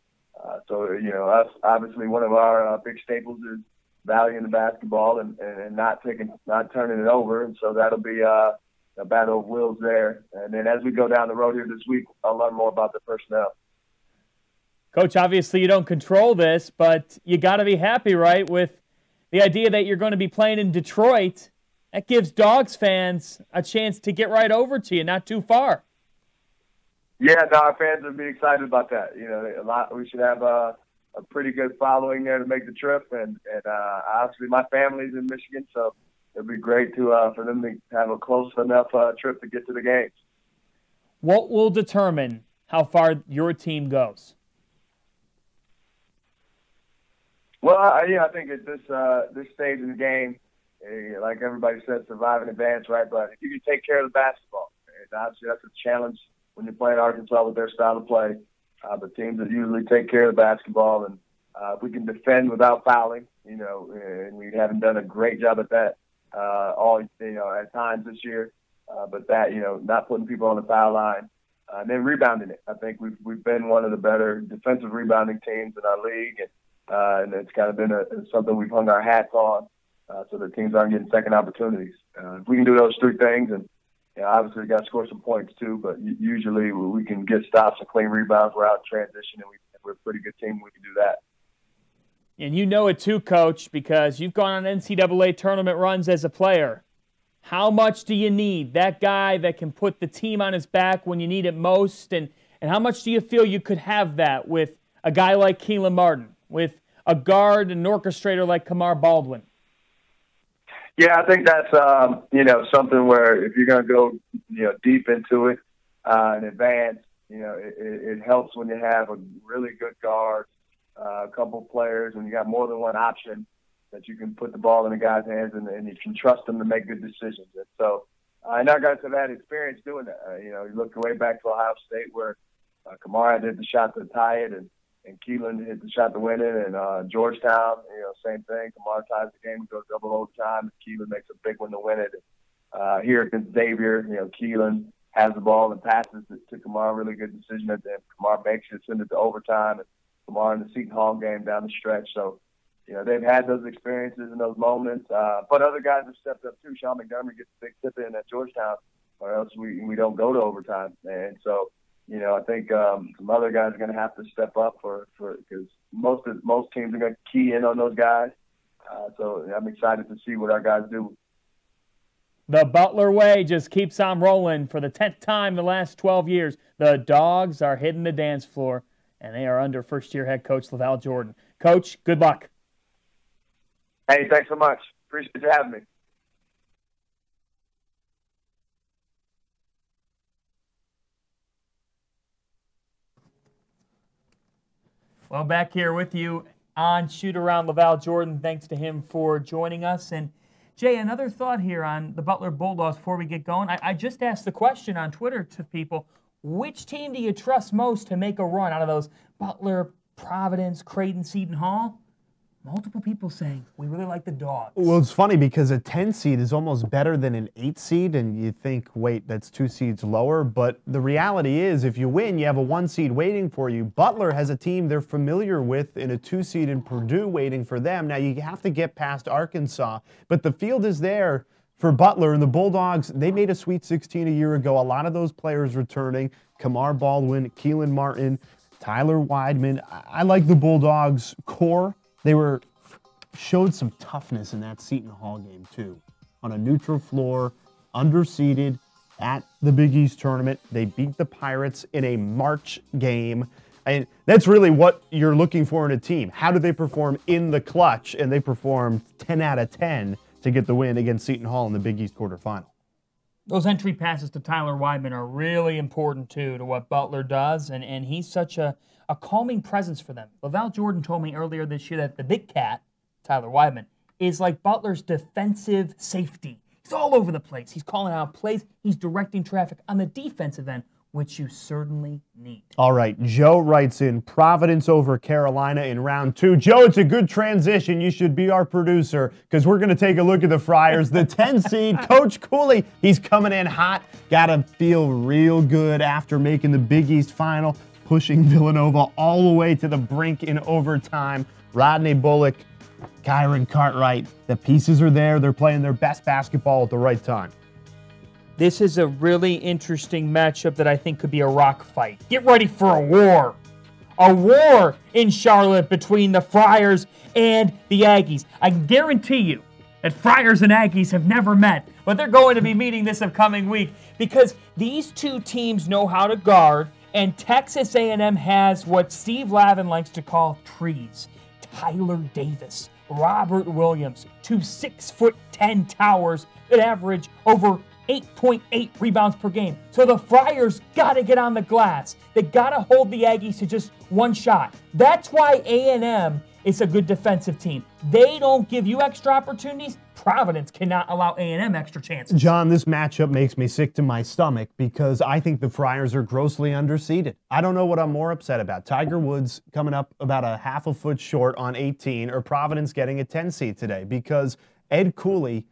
Us obviously one of our big staples is valuing the basketball and not turning it over, and so that'll be a battle of wills there. And then as we go down the road here this week, I'll learn more about the personnel. Coach, obviously you don't control this, but you got to be happy, right, with the idea that you're going to be playing in Detroit. That gives Dogs fans a chance to get right over to you, not too far. Yeah, no, our fans would be excited about that. You know, we should have a pretty good following there to make the trip, and obviously my family's in Michigan, so it'd be great to for them to have a close enough trip to get to the games. What will determine how far your team goes? Well, I think at this stage in the game, like everybody said, survive and advance, right? But if you can take care of the basketball, and obviously that's a challenge when you're playing Arkansas with their style of play. But teams that usually take care of the basketball, and if we can defend without fouling, you know, and we haven't done a great job at that at times this year. But that, you know, not putting people on the foul line, and then rebounding it. I think we've been one of the better defensive rebounding teams in our league, and it's kind of been something we've hung our hats on, so that teams aren't getting second opportunities. If we can do those three things, and obviously we got to score some points too, but usually we can get stops and clean rebounds. We're out in transition, and we're a pretty good team. We can do that. And you know it too, Coach, because you've gone on NCAA tournament runs as a player. How much do you need that guy that can put the team on his back when you need it most? And how much do you feel you could have that with a guy like Keelan Martin, with a guard and an orchestrator like Kamar Baldwin? Yeah, I think that's something where if you're going to go deep into it in advance, it helps when you have a really good guard, a couple players, when you got more than one option that you can put the ball in the guy's hands and you can trust them to make good decisions. And so, and our guys have had experience doing that. You look way back to Ohio State where Kamara did the shot to tie it, and Keelan hit the shot to win it, and Georgetown, same thing. Kamara ties the game, goes double overtime, and Keelan makes a big one to win it. Here against Xavier, Keelan has the ball and passes it to Kamara, really good decision at the end. Kamara makes it, send it to overtime, and Kamara in the Seton Hall game down the stretch. So, they've had those experiences and those moments. But other guys have stepped up too. Sean McDermott gets a big tip in at Georgetown, or else we don't go to overtime. And so, I think some other guys are going to have to step up because most teams are going to key in on those guys. So I'm excited to see what our guys do. The Butler way just keeps on rolling for the 10th time the last 12 years. The Dogs are hitting the dance floor, and they are under first-year head coach LaVall Jordan. Coach, good luck. Hey, thanks so much. Appreciate you having me. Well, back here with you on Shootaround, LaVall Jordan. Thanks to him for joining us. And, Jay, another thought here on the Butler Bulldogs before we get going. I just asked the question on Twitter to people, which team do you trust most to make a run out of those Butler, Providence, Creighton, Seton Hall? Multiple people saying, we really like the Dogs. Well, it's funny because a 10 seed is almost better than an 8 seed, and you think, wait, that's 2 seeds lower. But the reality is, if you win, you have a 1 seed waiting for you. Butler has a team they're familiar with in a 2 seed in Purdue waiting for them. Now, you have to get past Arkansas, but the field is there for Butler. And the Bulldogs, they made a Sweet 16 a year ago. A lot of those players returning, Kamar Baldwin, Keelan Martin, Tyler Weidman. I like the Bulldogs' core. They showed some toughness in that Seton Hall game, too. On a neutral floor, underseeded at the Big East tournament. They beat the Pirates in a March game. And that's really what you're looking for in a team. How do they perform in the clutch? And they performed 10 out of 10 to get the win against Seton Hall in the Big East quarterfinal. Those entry passes to Tyler Weidman are really important, too, to what Butler does. And he's such a calming presence for them. LaVall Jordan told me earlier this year that the big cat, Tyler Weidman, is like Butler's defensive safety. He's all over the place. He's calling out plays. He's directing traffic on the defensive end, which you certainly need. All right, Joe writes in Providence over Carolina in round 2. Joe, it's a good transition. You should be our producer because we're going to take a look at the Friars. The 10 seed, Coach Cooley, he's coming in hot. Got to feel real good after making the Big East final, pushing Villanova all the way to the brink in overtime. Rodney Bullock, Kyron Cartwright, the pieces are there. They're playing their best basketball at the right time. This is a really interesting matchup that I think could be a rock fight. Get ready for a war. a war in Charlotte between the Friars and the Aggies. I can guarantee you that Friars and Aggies have never met, but they're going to be meeting this upcoming week because these two teams know how to guard, and Texas A&M has what Steve Lavin likes to call trees. Tyler Davis, Robert Williams, two 6'10" towers that average over 8.8 rebounds per game. So the Friars got to get on the glass. They got to hold the Aggies to just one shot. That's why A&M is a good defensive team. They don't give you extra opportunities. Providence cannot allow A&M extra chances. John, this matchup makes me sick to my stomach because I think the Friars are grossly underseeded. I don't know what I'm more upset about. Tiger Woods coming up about a half a foot short on 18, or Providence getting a 10 seed today, because Ed Cooley,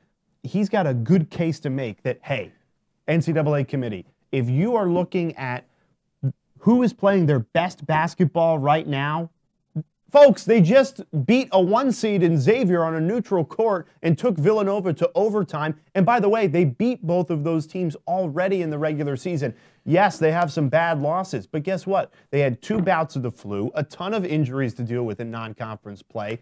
he's got a good case to make that, hey, NCAA committee, if you are looking at who is playing their best basketball right now, folks, they just beat a 1 seed in Xavier on a neutral court and took Villanova to overtime. And by the way, they beat both of those teams already in the regular season. Yes, they have some bad losses, but guess what? They had 2 bouts of the flu, a ton of injuries to deal with in non-conference play.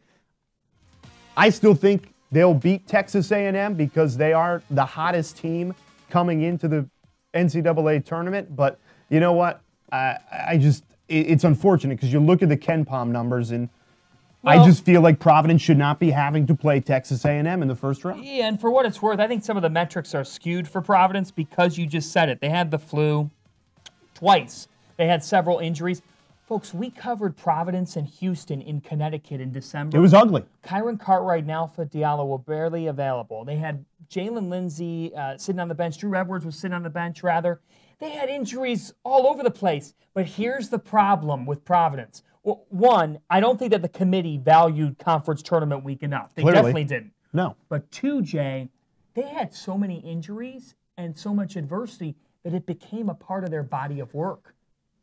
I still think they'll beat Texas A&M because they are the hottest team coming into the NCAA tournament. But you know what? It's unfortunate because you look at the KenPom numbers, and I just feel like Providence should not be having to play Texas A&M in the first round. Yeah, and for what it's worth, I think some of the metrics are skewed for Providence because you just said it. They had the flu twice. They had several injuries. Folks, we covered Providence and Houston in Connecticut in December. It was ugly. Kyron Cartwright and Alpha Diallo were barely available. They had Jalen Lindsey sitting on the bench. Drew Edwards was sitting on the bench, rather. They had injuries all over the place. But here's the problem with Providence. Well, one, I don't think that the committee valued conference tournament week enough. They definitely didn't. No. But two, Jay, they had so many injuries and so much adversity that it became a part of their body of work.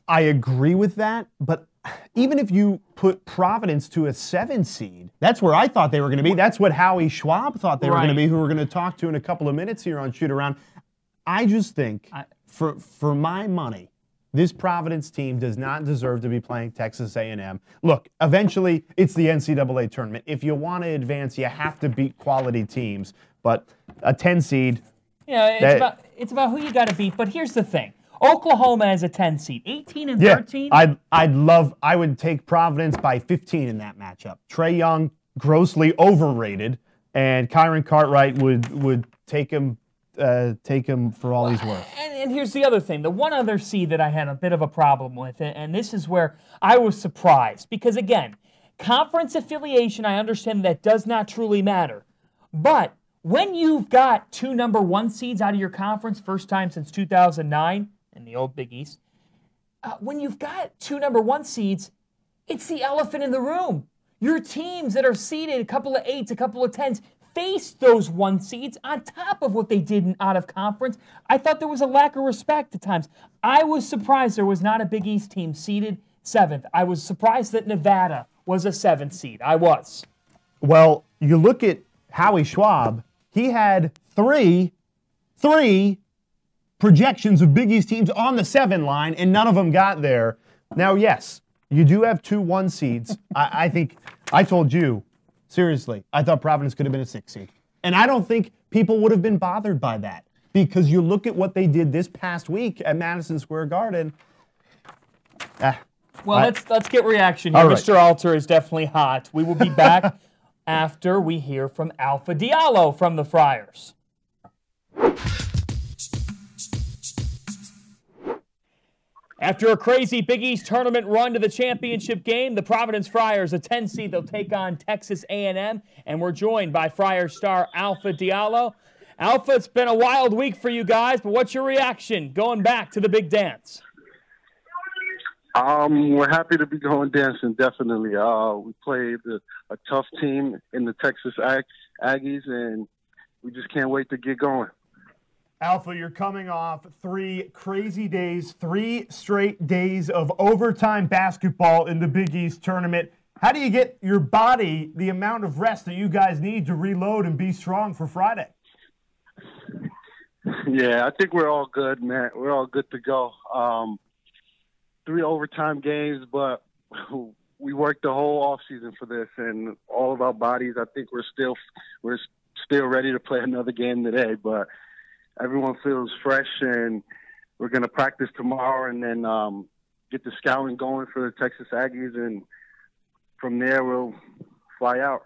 I agree with that, but even if you put Providence to a 7 seed, that's where I thought they were going to be. That's what Howie Schwab thought they were going to be, who we're going to talk to in a couple of minutes here on Shootaround. I just think, for my money, this Providence team does not deserve to be playing Texas A&M. Look, eventually, it's the NCAA tournament. If you want to advance, you have to beat quality teams. But a 10 seed... Yeah, it's about who you got to beat. But here's the thing. Oklahoma has a 10 seed. 18 and 13? I would take Providence by 15 in that matchup. Trae Young, grossly overrated, and Kyron Cartwright would take him for all he's worth. And here's the other thing. The one other seed that I had a bit of a problem with, and this is where I was surprised. Because, again, conference affiliation, I understand that does not truly matter. But when you've got 2 number 1 seeds out of your conference, first time since 2009 in the old Big East, when you've got 2 number 1 seeds, it's the elephant in the room. Your teams that are seeded, a couple of 8s, a couple of 10s, faced those 1 seeds on top of what they did out of conference. I thought there was a lack of respect at times. I was surprised there was not a Big East team seeded 7th. I was surprised that Nevada was a 7th seed. I was. Well, you look at Howie Schwab, he had three projections of Big East teams on the 7 line, and none of them got there. Now, yes, you do have 2 1 seeds. I think I told you, seriously, I thought Providence could have been a 6 seed. And I don't think people would have been bothered by that, because you look at what they did this past week at Madison Square Garden. Well, let's get reaction here. Right. Mr. Alter is definitely hot. We will be back after we hear from Alpha Diallo from the Friars. After a crazy Big East tournament run to the championship game, the Providence Friars, a 10 seed, they'll take on Texas A&M, and we're joined by Friars star Alpha Diallo. Alpha, it's been a wild week for you guys, but what's your reaction going back to the big dance? We're happy to be going dancing, definitely. We played a tough team in the Texas Aggies, and we just can't wait to get going. Alpha, you're coming off 3 crazy days, 3 straight days of overtime basketball in the Big East tournament. How do you get your body the amount of rest that you guys need to reload and be strong for Friday? Yeah, I think we're all good, man. We're all good to go. 3 overtime games, but we worked the whole off season for this, and all of our bodies. I think we're still ready to play another game today, but everyone feels fresh, and we're going to practice tomorrow, and then get the scouting going for the Texas Aggies, and from there we'll fly out.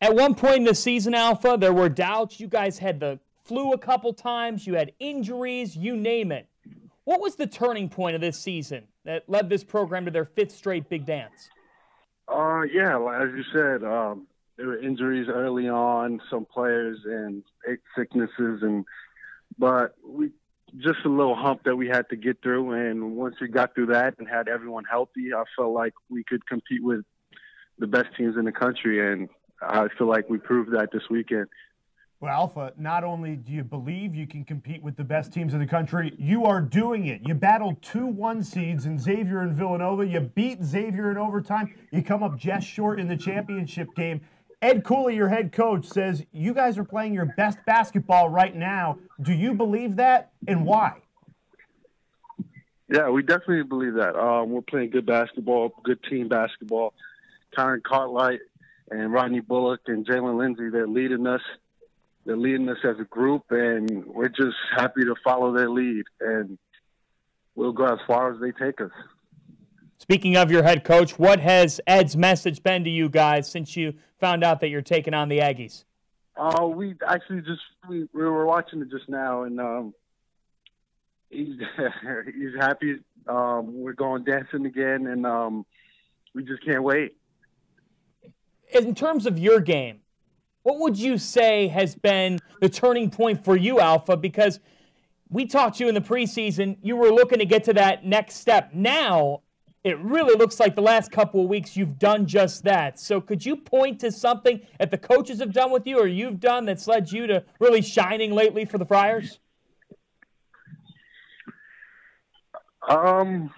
At one point in the season, Alpha, there were doubts. You guys had the flu a couple times. You had injuries, you name it. What was the turning point of this season that led this program to their 5th straight big dance? Yeah, as you said, there were injuries early on, some players, and sicknesses, but just a little hump that we had to get through. And once we got through that and had everyone healthy, I felt like we could compete with the best teams in the country, and I feel like we proved that this weekend. Well, Alpha, not only do you believe you can compete with the best teams in the country, you are doing it. You battled 2 1 seeds in Xavier and Villanova. You beat Xavier in overtime. You come up just short in the championship game. Ed Cooley, your head coach, says you guys are playing your best basketball right now. Do you believe that, and why? Yeah, we definitely believe that. We're playing good basketball, good team basketball. Karen Cartlight and Rodney Bullock and Jalen Lindsay, they're leading us. They're leading us as a group, and we're just happy to follow their lead, and we'll go as far as they take us. Speaking of your head coach, what has Ed's message been to you guys since you found out that you're taking on the Aggies? We actually we were watching it just now, and he's happy. We're going dancing again, and we just can't wait. In terms of your game, what would you say has been the turning point for you, Alpha? Because we talked to you in the preseason, you were looking to get to that next step. Now, it really looks like the last couple of weeks you've done just that. So could you point to something that the coaches have done with you or you've done that's led you to really shining lately for the Friars? I'm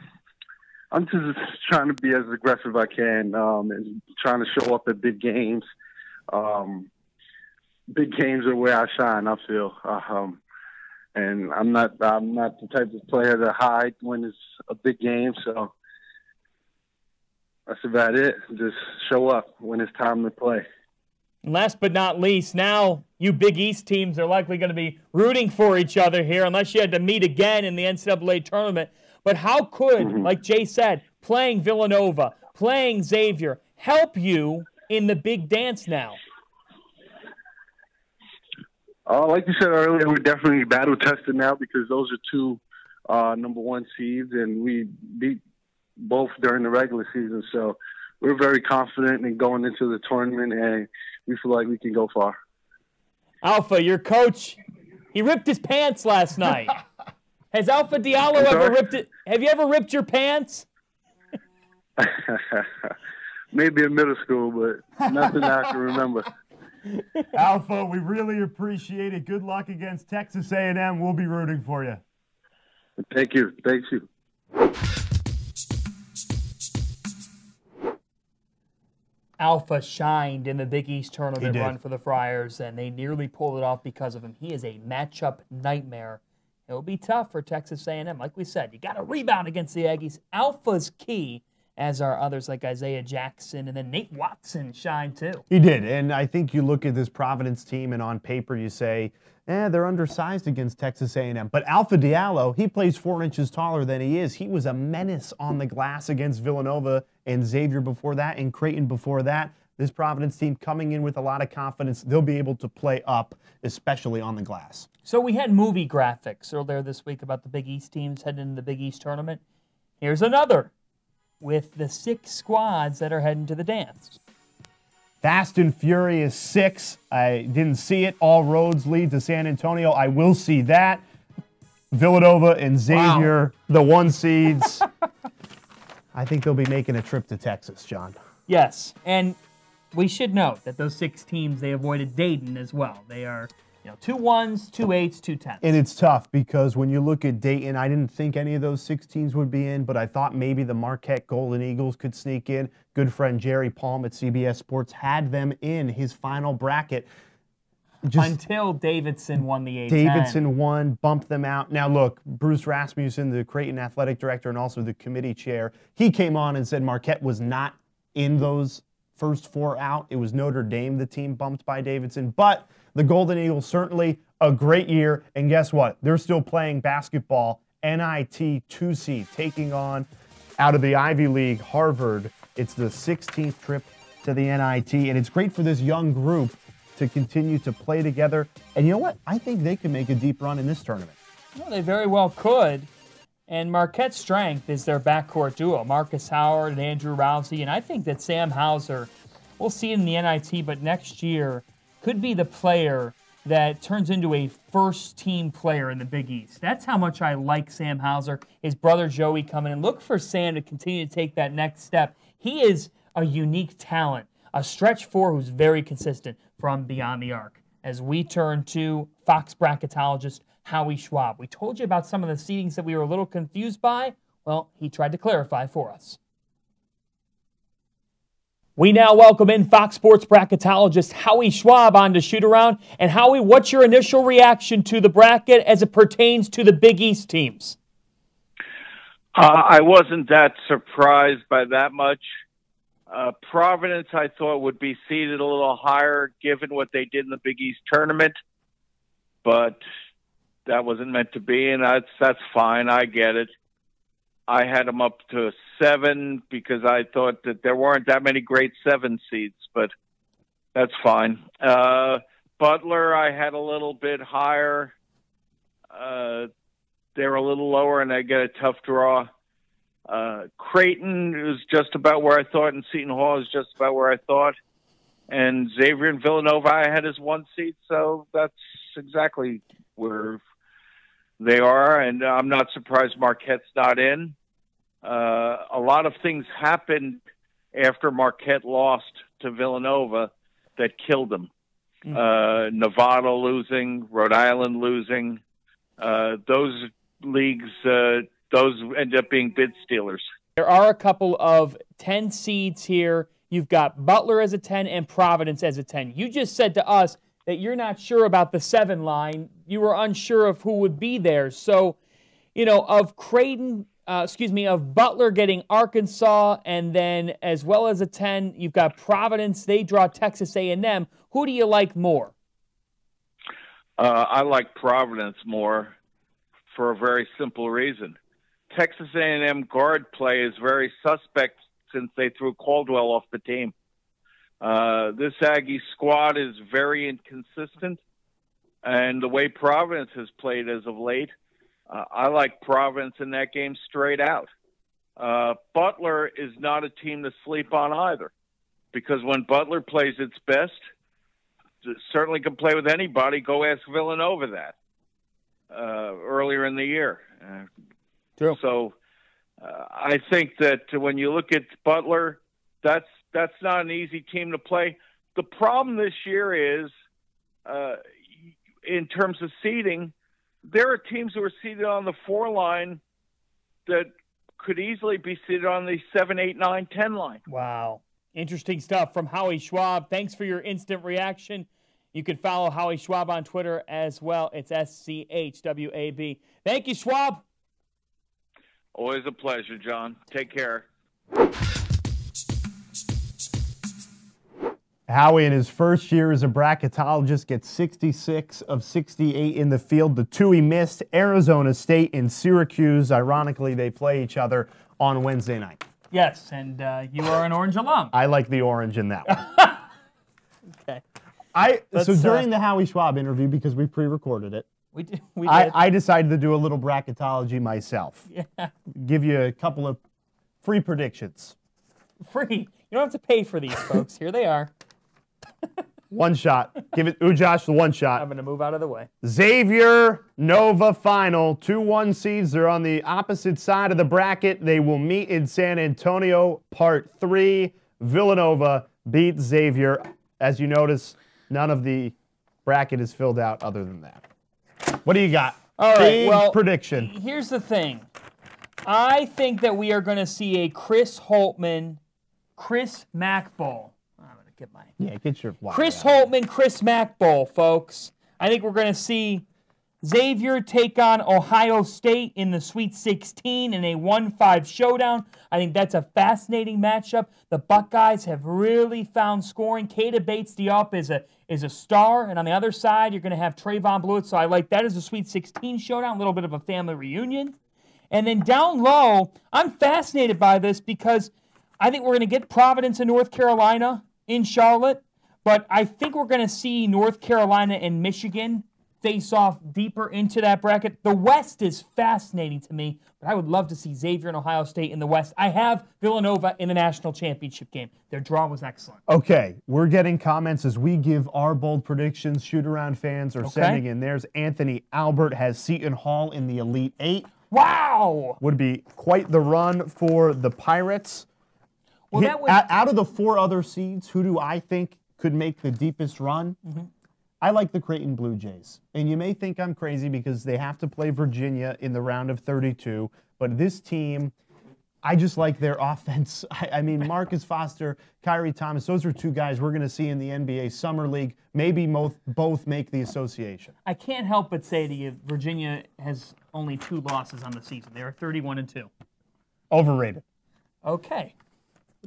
just trying to be as aggressive as I can, and trying to show up at big games. Big games are where I shine, I feel. And I'm not the type of player to hide when it's a big game, so that's about it. Just show up when it's time to play. And last but not least, now you Big East teams are likely going to be rooting for each other here unless you had to meet again in the NCAA tournament. But how could, like Jay said, playing Villanova, playing Xavier, help you in the big dance now? Like you said earlier, we're definitely battle-tested now because those are 2 number 1 seeds, and we beat both during the regular season. So we're very confident in going into the tournament, and we feel like we can go far. Alpha, your coach, he ripped his pants last night. Has Alpha Diallo ever ripped it? Have you ever ripped your pants? Maybe in middle school, but nothing I can remember. Alpha, we really appreciate it. Good luck against Texas A&M. We'll be rooting for you. Thank you. Thank you. Alpha shined in the Big East tournament run for the Friars, and they nearly pulled it off because of him. He is a matchup nightmare. It will be tough for Texas A&M. Like we said, you got to rebound against the Aggies. Alpha's key, as are others like Isaiah Jackson, and then Nate Watson shined too. He did, and I think you look at this Providence team, and on paper you say, they're undersized against Texas A&M. But Alpha Diallo, he plays 4 inches taller than he is. He was a menace on the glass against Villanova and Xavier before that, and Creighton before that. This Providence team coming in with a lot of confidence. They'll be able to play up, especially on the glass. So we had movie graphics earlier this week about the Big East teams heading into the Big East tournament. Here's another with the 6 squads that are heading to the dance. Fast and Furious 6. I didn't see it. All roads lead to San Antonio. I will see that. Villanova and Xavier, the 1 seeds. I think they'll be making a trip to Texas, John. Yes, and we should note that those 6 teams, they avoided Dayton as well. They are 2 1s, 2 8s, 2 10s. And it's tough because when you look at Dayton, I didn't think any of those 6 teams would be in, but I thought maybe the Marquette Golden Eagles could sneak in. Good friend Jerry Palm at CBS Sports had them in his final bracket. until Davidson won the A10. Davidson won, bumped them out. Now, look, Bruce Rasmussen, the Creighton athletic director and also the committee chair, he came on and said Marquette was not in those first 4 out. It was Notre Dame, the team bumped by Davidson. But the Golden Eagles, certainly a great year. And guess what? They're still playing basketball. NIT 2 seed, taking on, out of the Ivy League, Harvard. It's the 16th trip to the NIT. And it's great for this young group to continue to play together. And you know what? I think they can make a deep run in this tournament. Well, they very well could. And Marquette's strength is their backcourt duo, Marcus Howard and Andrew Rousey. And I think that Sam Hauser, we'll see it in the NIT, but next year could be the player that turns into a first-team player in the Big East. That's how much I like Sam Hauser. His brother Joey coming in. Look for Sam to continue to take that next step. He is a unique talent, a stretch four who's very consistent from beyond the arc. As we turn to Fox bracketologist Howie Schwab. We told you about some of the seedings that we were a little confused by. Well, he tried to clarify for us. We now welcome in Fox Sports bracketologist Howie Schwab on to Shootaround. And Howie, what's your initial reaction to the bracket as it pertains to the Big East teams? I wasn't that surprised by that much. Providence, I thought, would be seeded a little higher given what they did in the Big East tournament. But that wasn't meant to be, and that's fine. I get it. I had them up to 7 because I thought that there weren't that many great 7 seeds, but that's fine. Butler, I had a little bit higher. They're a little lower, and they get a tough draw. Creighton is just about where I thought, and Seton Hall is just about where I thought. And Xavier and Villanova I had as 1 seed, so that's exactly where they are, and I'm not surprised Marquette's not in. A lot of things happened after Marquette lost to Villanova that killed them. Nevada losing, Rhode Island losing. Those leagues, those end up being bid stealers. There are a couple of 10 seeds here. You've got Butler as a 10 and Providence as a 10. You just said to us that you're not sure about the 7 line. You were unsure of who would be there. So, you know, of Butler getting Arkansas, and then as well as a 10, you've got Providence. They draw Texas A&M. Who do you like more? I like Providence more for a very simple reason. Texas A&M guard play is very suspect since they threw Caldwell off the team. This Aggie squad is very inconsistent, and the way Providence has played as of late, I like Providence in that game straight out. Butler is not a team to sleep on either, because when Butler plays its best, it certainly can play with anybody. Go ask Villanova that earlier in the year. True. So I think that when you look at Butler, that's not an easy team to play. The problem this year is, in terms of seeding, there are teams who are seated on the 4 line that could easily be seated on the 7, 8, 9, 10 line. Wow. Interesting stuff from Howie Schwab. Thanks for your instant reaction. You can follow Howie Schwab on Twitter as well. It's SCHWAB. Thank you, Schwab. Always a pleasure, John. Take care. Howie, in his first year as a bracketologist, gets 66 of 68 in the field. The 2 he missed, Arizona State and Syracuse. Ironically, they play each other on Wednesday night. Yes, and you are an Orange alum. I like the orange in that one. Okay. So during the Howie Schwab interview, because we pre-recorded it, we did. I decided to do a little bracketology myself. Yeah. Give you a couple of free predictions. Free. You don't have to pay for these, folks. Here they are. One shot. Give it Josh the one shot. I'm going to move out of the way. Xavier Nova final. 2-1 seeds. They're on the opposite side of the bracket. They will meet in San Antonio. Part 3. Villanova beats Xavier. As you notice, none of the bracket is filled out other than that. What do you got? All right. Big well, prediction. Here's the thing. I think that we are going to see a Chris Holtman, Chris Mack Bowl. I'm going to get my... Yeah, get your... Chris Holtman, Chris Mack Bowl, folks. I think we're going to see Xavier take on Ohio State in the Sweet 16 in a 1-5 showdown. I think that's a fascinating matchup. The Buckeyes have really found scoring. Keita Bates-Diop is a star, and on the other side, you're going to have Trayvon Blewett. So I like that as a Sweet 16 showdown, a little bit of a family reunion. And then down low, I'm fascinated by this because I think we're going to get Providence and North Carolina in Charlotte, but I think we're going to see North Carolina and Michigan face off deeper into that bracket. The West is fascinating to me, but I would love to see Xavier and Ohio State in the West. I have Villanova in the national championship game. Their draw was excellent. Okay, we're getting comments as we give our bold predictions. Shoot-around fans are sending in theirs. Anthony Albert has Seton Hall in the Elite Eight. Wow! Would be quite the run for the Pirates. Well, out of the 4 other seeds, who do I think could make the deepest run? I like the Creighton Blue Jays. And you may think I'm crazy because they have to play Virginia in the round of 32. But this team, I just like their offense. I mean, Marcus Foster, Kyrie Thomas, those are 2 guys we're going to see in the NBA Summer League. Maybe both make the association. I can't help but say to you, Virginia has only 2 losses on the season. They are 31-2. Overrated. Okay.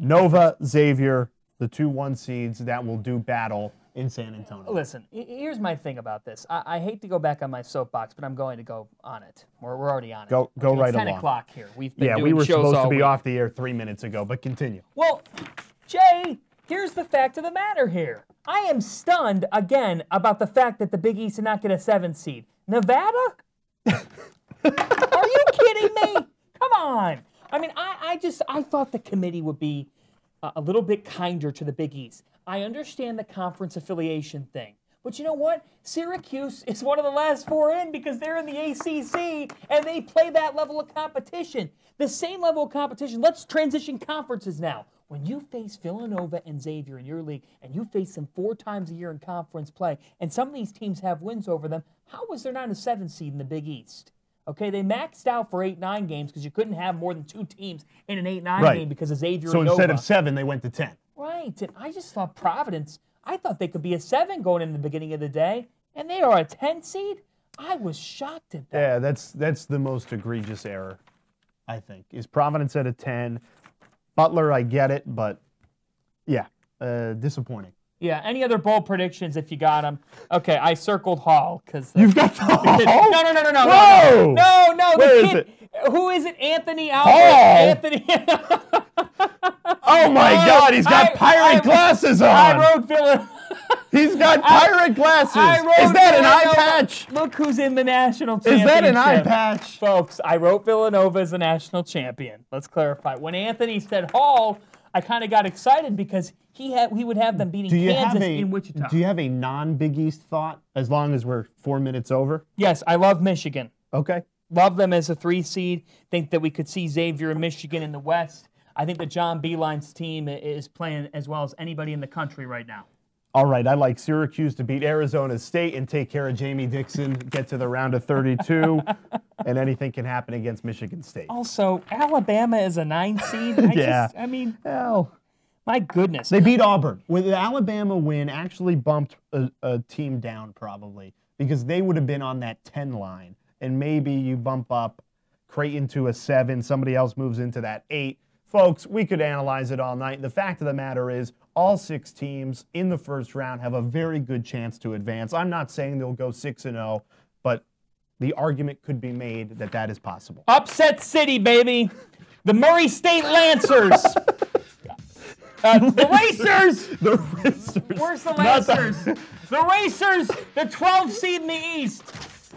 Nova, Xavier, the 2 1 seeds that will do battle in San Antonio. Listen, here's my thing about this. I hate to go back on my soapbox, but I'm going to go on it. We're already on it. Go right along. It's 10 o'clock here. We've been doing we were shows supposed to be week. off the air 3 minutes ago, but continue. Well, Jay, here's the fact of the matter here. I am stunned, again, about the fact that the Big East did not get a 7th seed. Nevada? Are you kidding me? Come on. I mean, I thought the committee would be a little bit kinder to the Big East. I understand the conference affiliation thing. But you know what? Syracuse is one of the last 4 in because they're in the ACC and they play that level of competition. The same level of competition. Let's transition conferences now. When you face Villanova and Xavier in your league and you face them 4 times a year in conference play and some of these teams have wins over them, how was there not a 7th seed in the Big East? Okay, they maxed out for 8-9 games because you couldn't have more than 2 teams in an 8-9 game because of Xavier and Nova. So instead of 7, they went to 10. Right, and I just thought Providence, I thought they could be a 7 going in the beginning of the day, and they are a 10 seed? I was shocked at that. Yeah, that's the most egregious error, I think, is Providence at a 10. Butler, I get it, but yeah, disappointing. Yeah, any other bold predictions if you got them? Okay, I circled Hall because you've got the Hall. No. Whoa! No. Where the is kid. it? Who is it? Anthony Albert. Hall. Anthony. Oh my God! He's got pirate glasses on. I wrote Villanova. He's got pirate glasses. Is that an eye patch? Look who's in the national championship. Is that an eye patch? Folks, I wrote Villanova as the national champion. Let's clarify. When Anthony said Hall, I kind of got excited because he would have them beating Kansas in Wichita. Do you have a non-Big East thought as long as we're 4 minutes over? Yes, I love Michigan. Okay. Love them as a 3 seed. Think that we could see Xavier and Michigan in the West. I think that John Beeline's team is playing as well as anybody in the country right now. All right, I like Syracuse to beat Arizona State and take care of Jamie Dixon, get to the round of 32, and anything can happen against Michigan State. Also, Alabama is a 9 seed. My goodness. They beat Auburn. The Alabama win actually bumped a team down probably because they would have been on that 10 line, and maybe you bump up Creighton to a 7, somebody else moves into that 8. Folks, we could analyze it all night. The fact of the matter is all 6 teams in the first round have a very good chance to advance. I'm not saying they'll go 6-0, but the argument could be made that that is possible. Upset City, baby. The Murray State Lancers. The Racers. The Racers. Where's the Lancers? The Racers, the 12th seed in the East.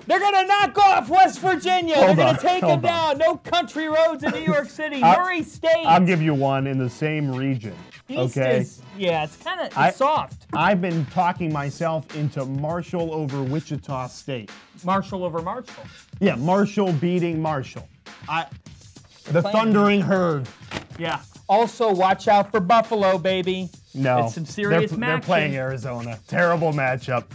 They're going to knock off West Virginia. They're going to take them down. No country roads in New York City. Murray State. I'll give you one in the same region. East okay? It's kind of soft. I've been talking myself into Marshall over Wichita State. Marshall over Marshall. Yeah, Marshall beating Marshall. The Thundering Herd. Yeah. Also, watch out for Buffalo, baby. No. It's some serious matchup. They're playing Arizona. Terrible matchup.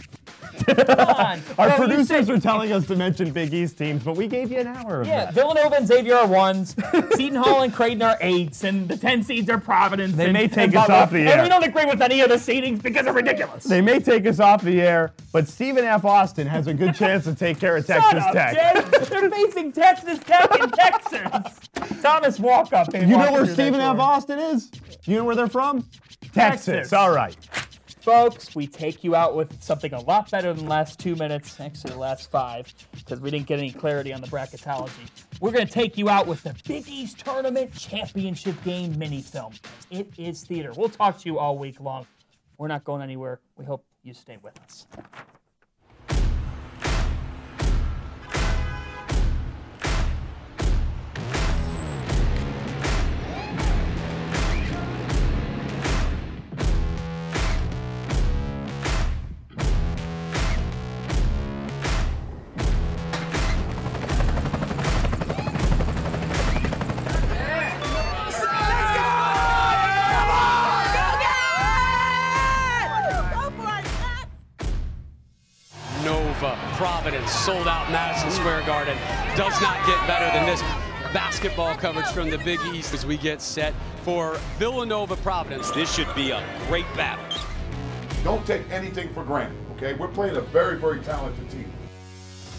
Come on. Our producers are telling us to mention Big East teams, but we gave you an hour of that. Villanova and Xavier are 1s. Seton Hall and Creighton are 8s, and the 10 seeds are Providence. They may take us off the air. And we don't agree with any of the seedings because they're ridiculous. They may take us off the air, but Stephen F. Austin has a good chance to take care of Texas Tech. Jed. They're facing Texas Tech in Texas. Thomas Walkup. You know where Stephen F. Austin is? You know where they're from? Texas. All right. Folks, we take you out with something a lot better than the last 2 minutes, actually the last 5, because we didn't get any clarity on the bracketology. We're going to take you out with the Big East Tournament Championship Game mini-film. It is theater. We'll talk to you all week long. We're not going anywhere. We hope you stay with us. Providence sold out Madison Square Garden. Does not get better than this. Basketball coverage from the Big East as we get set for Villanova Providence. This should be a great battle. Don't take anything for granted, okay? We're playing a very, very talented team,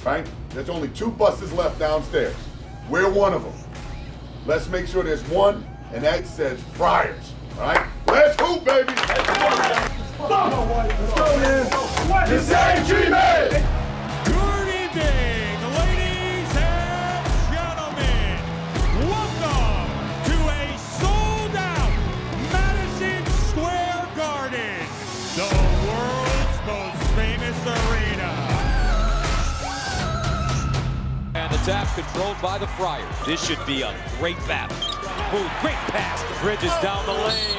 right? There's only 2 buses left downstairs. We're one of them. Let's make sure there's one, and that says Friars, all right? Let's hoop, baby! Let's go, man! The same treatment! Good evening, ladies and gentlemen. Welcome to a sold-out Madison Square Garden, the world's most famous arena. And the tap controlled by the Friars. This should be a great battle. Ooh, great pass. Bridges down the lane.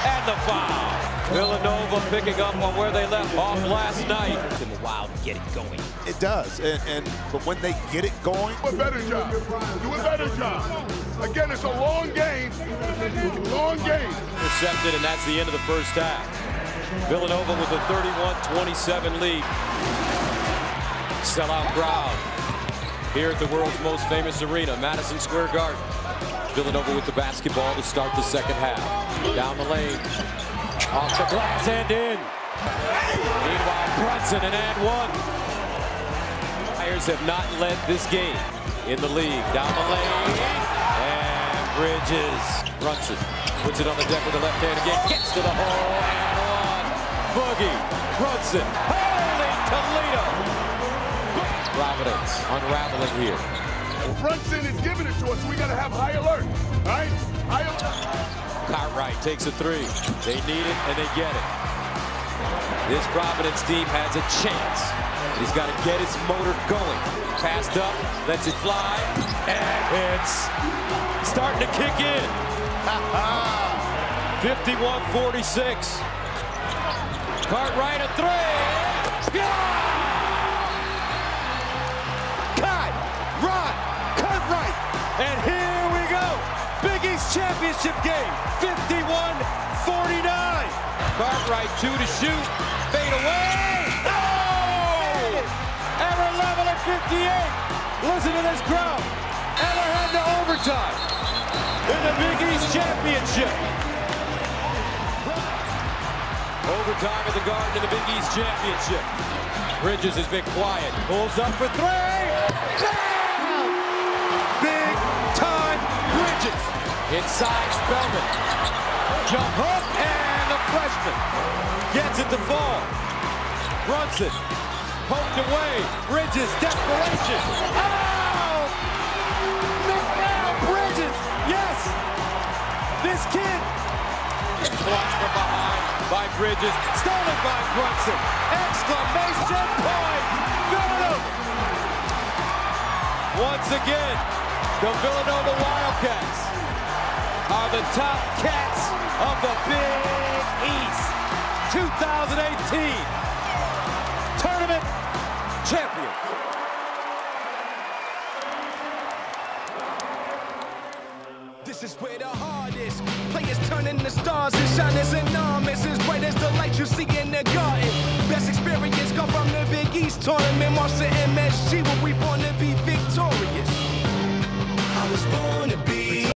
And the foul. Villanova picking up on where they left off last night. It's in the wild to get it going. It does, but when they get it going, Do a better job. Do a better job. Again, it's a long game. Long game. Intercepted, and that's the end of the first half. Villanova with a 31-27 lead. Sellout crowd here at the world's most famous arena, Madison Square Garden. Villanova with the basketball to start the second half. Down the lane. Off the glass and in. Meanwhile, Brunson and one. Flyers have not led this game in the league. Down the lane. And Bridges. Brunson puts it on the deck with the left hand again. Gets to the hole and one. Boogie. Brunson. Holy Toledo. Providence unraveling here. Brunson is giving it to us. We got to have high alert, right? High alert. Cartwright takes a 3. They need it, and they get it. This Providence team has a chance. He's got to get his motor going. Passed up, lets it fly, and it's starting to kick in. 51-46. Cartwright a 3. Cartwright, and here we go. Big East Championship game, 51-49. Cartwright 2 to shoot, fade away. Oh! And we're level at 58. Listen to this crowd. And we're heading to overtime in the Big East Championship. Overtime at the Garden in the Big East Championship. Bridges has been quiet. Pulls up for 3. Big time Bridges. Inside Spellman. Jump hook and the freshman gets it to fall. Brunson poked away. Bridges, desperation. Oh! Now Bridges. Yes. This kid. Blocked from behind by Bridges. Stolen by Brunson. Exclamation point. Villanova. Once again, the Villanova Wildcats are the top cats of the Big East 2018 tournament champions. This is where the heart is. Players turn into stars and shine as enormous as bright as the light. light you see in the garden. Best experience come from the Big East tournament. March to MSG when we born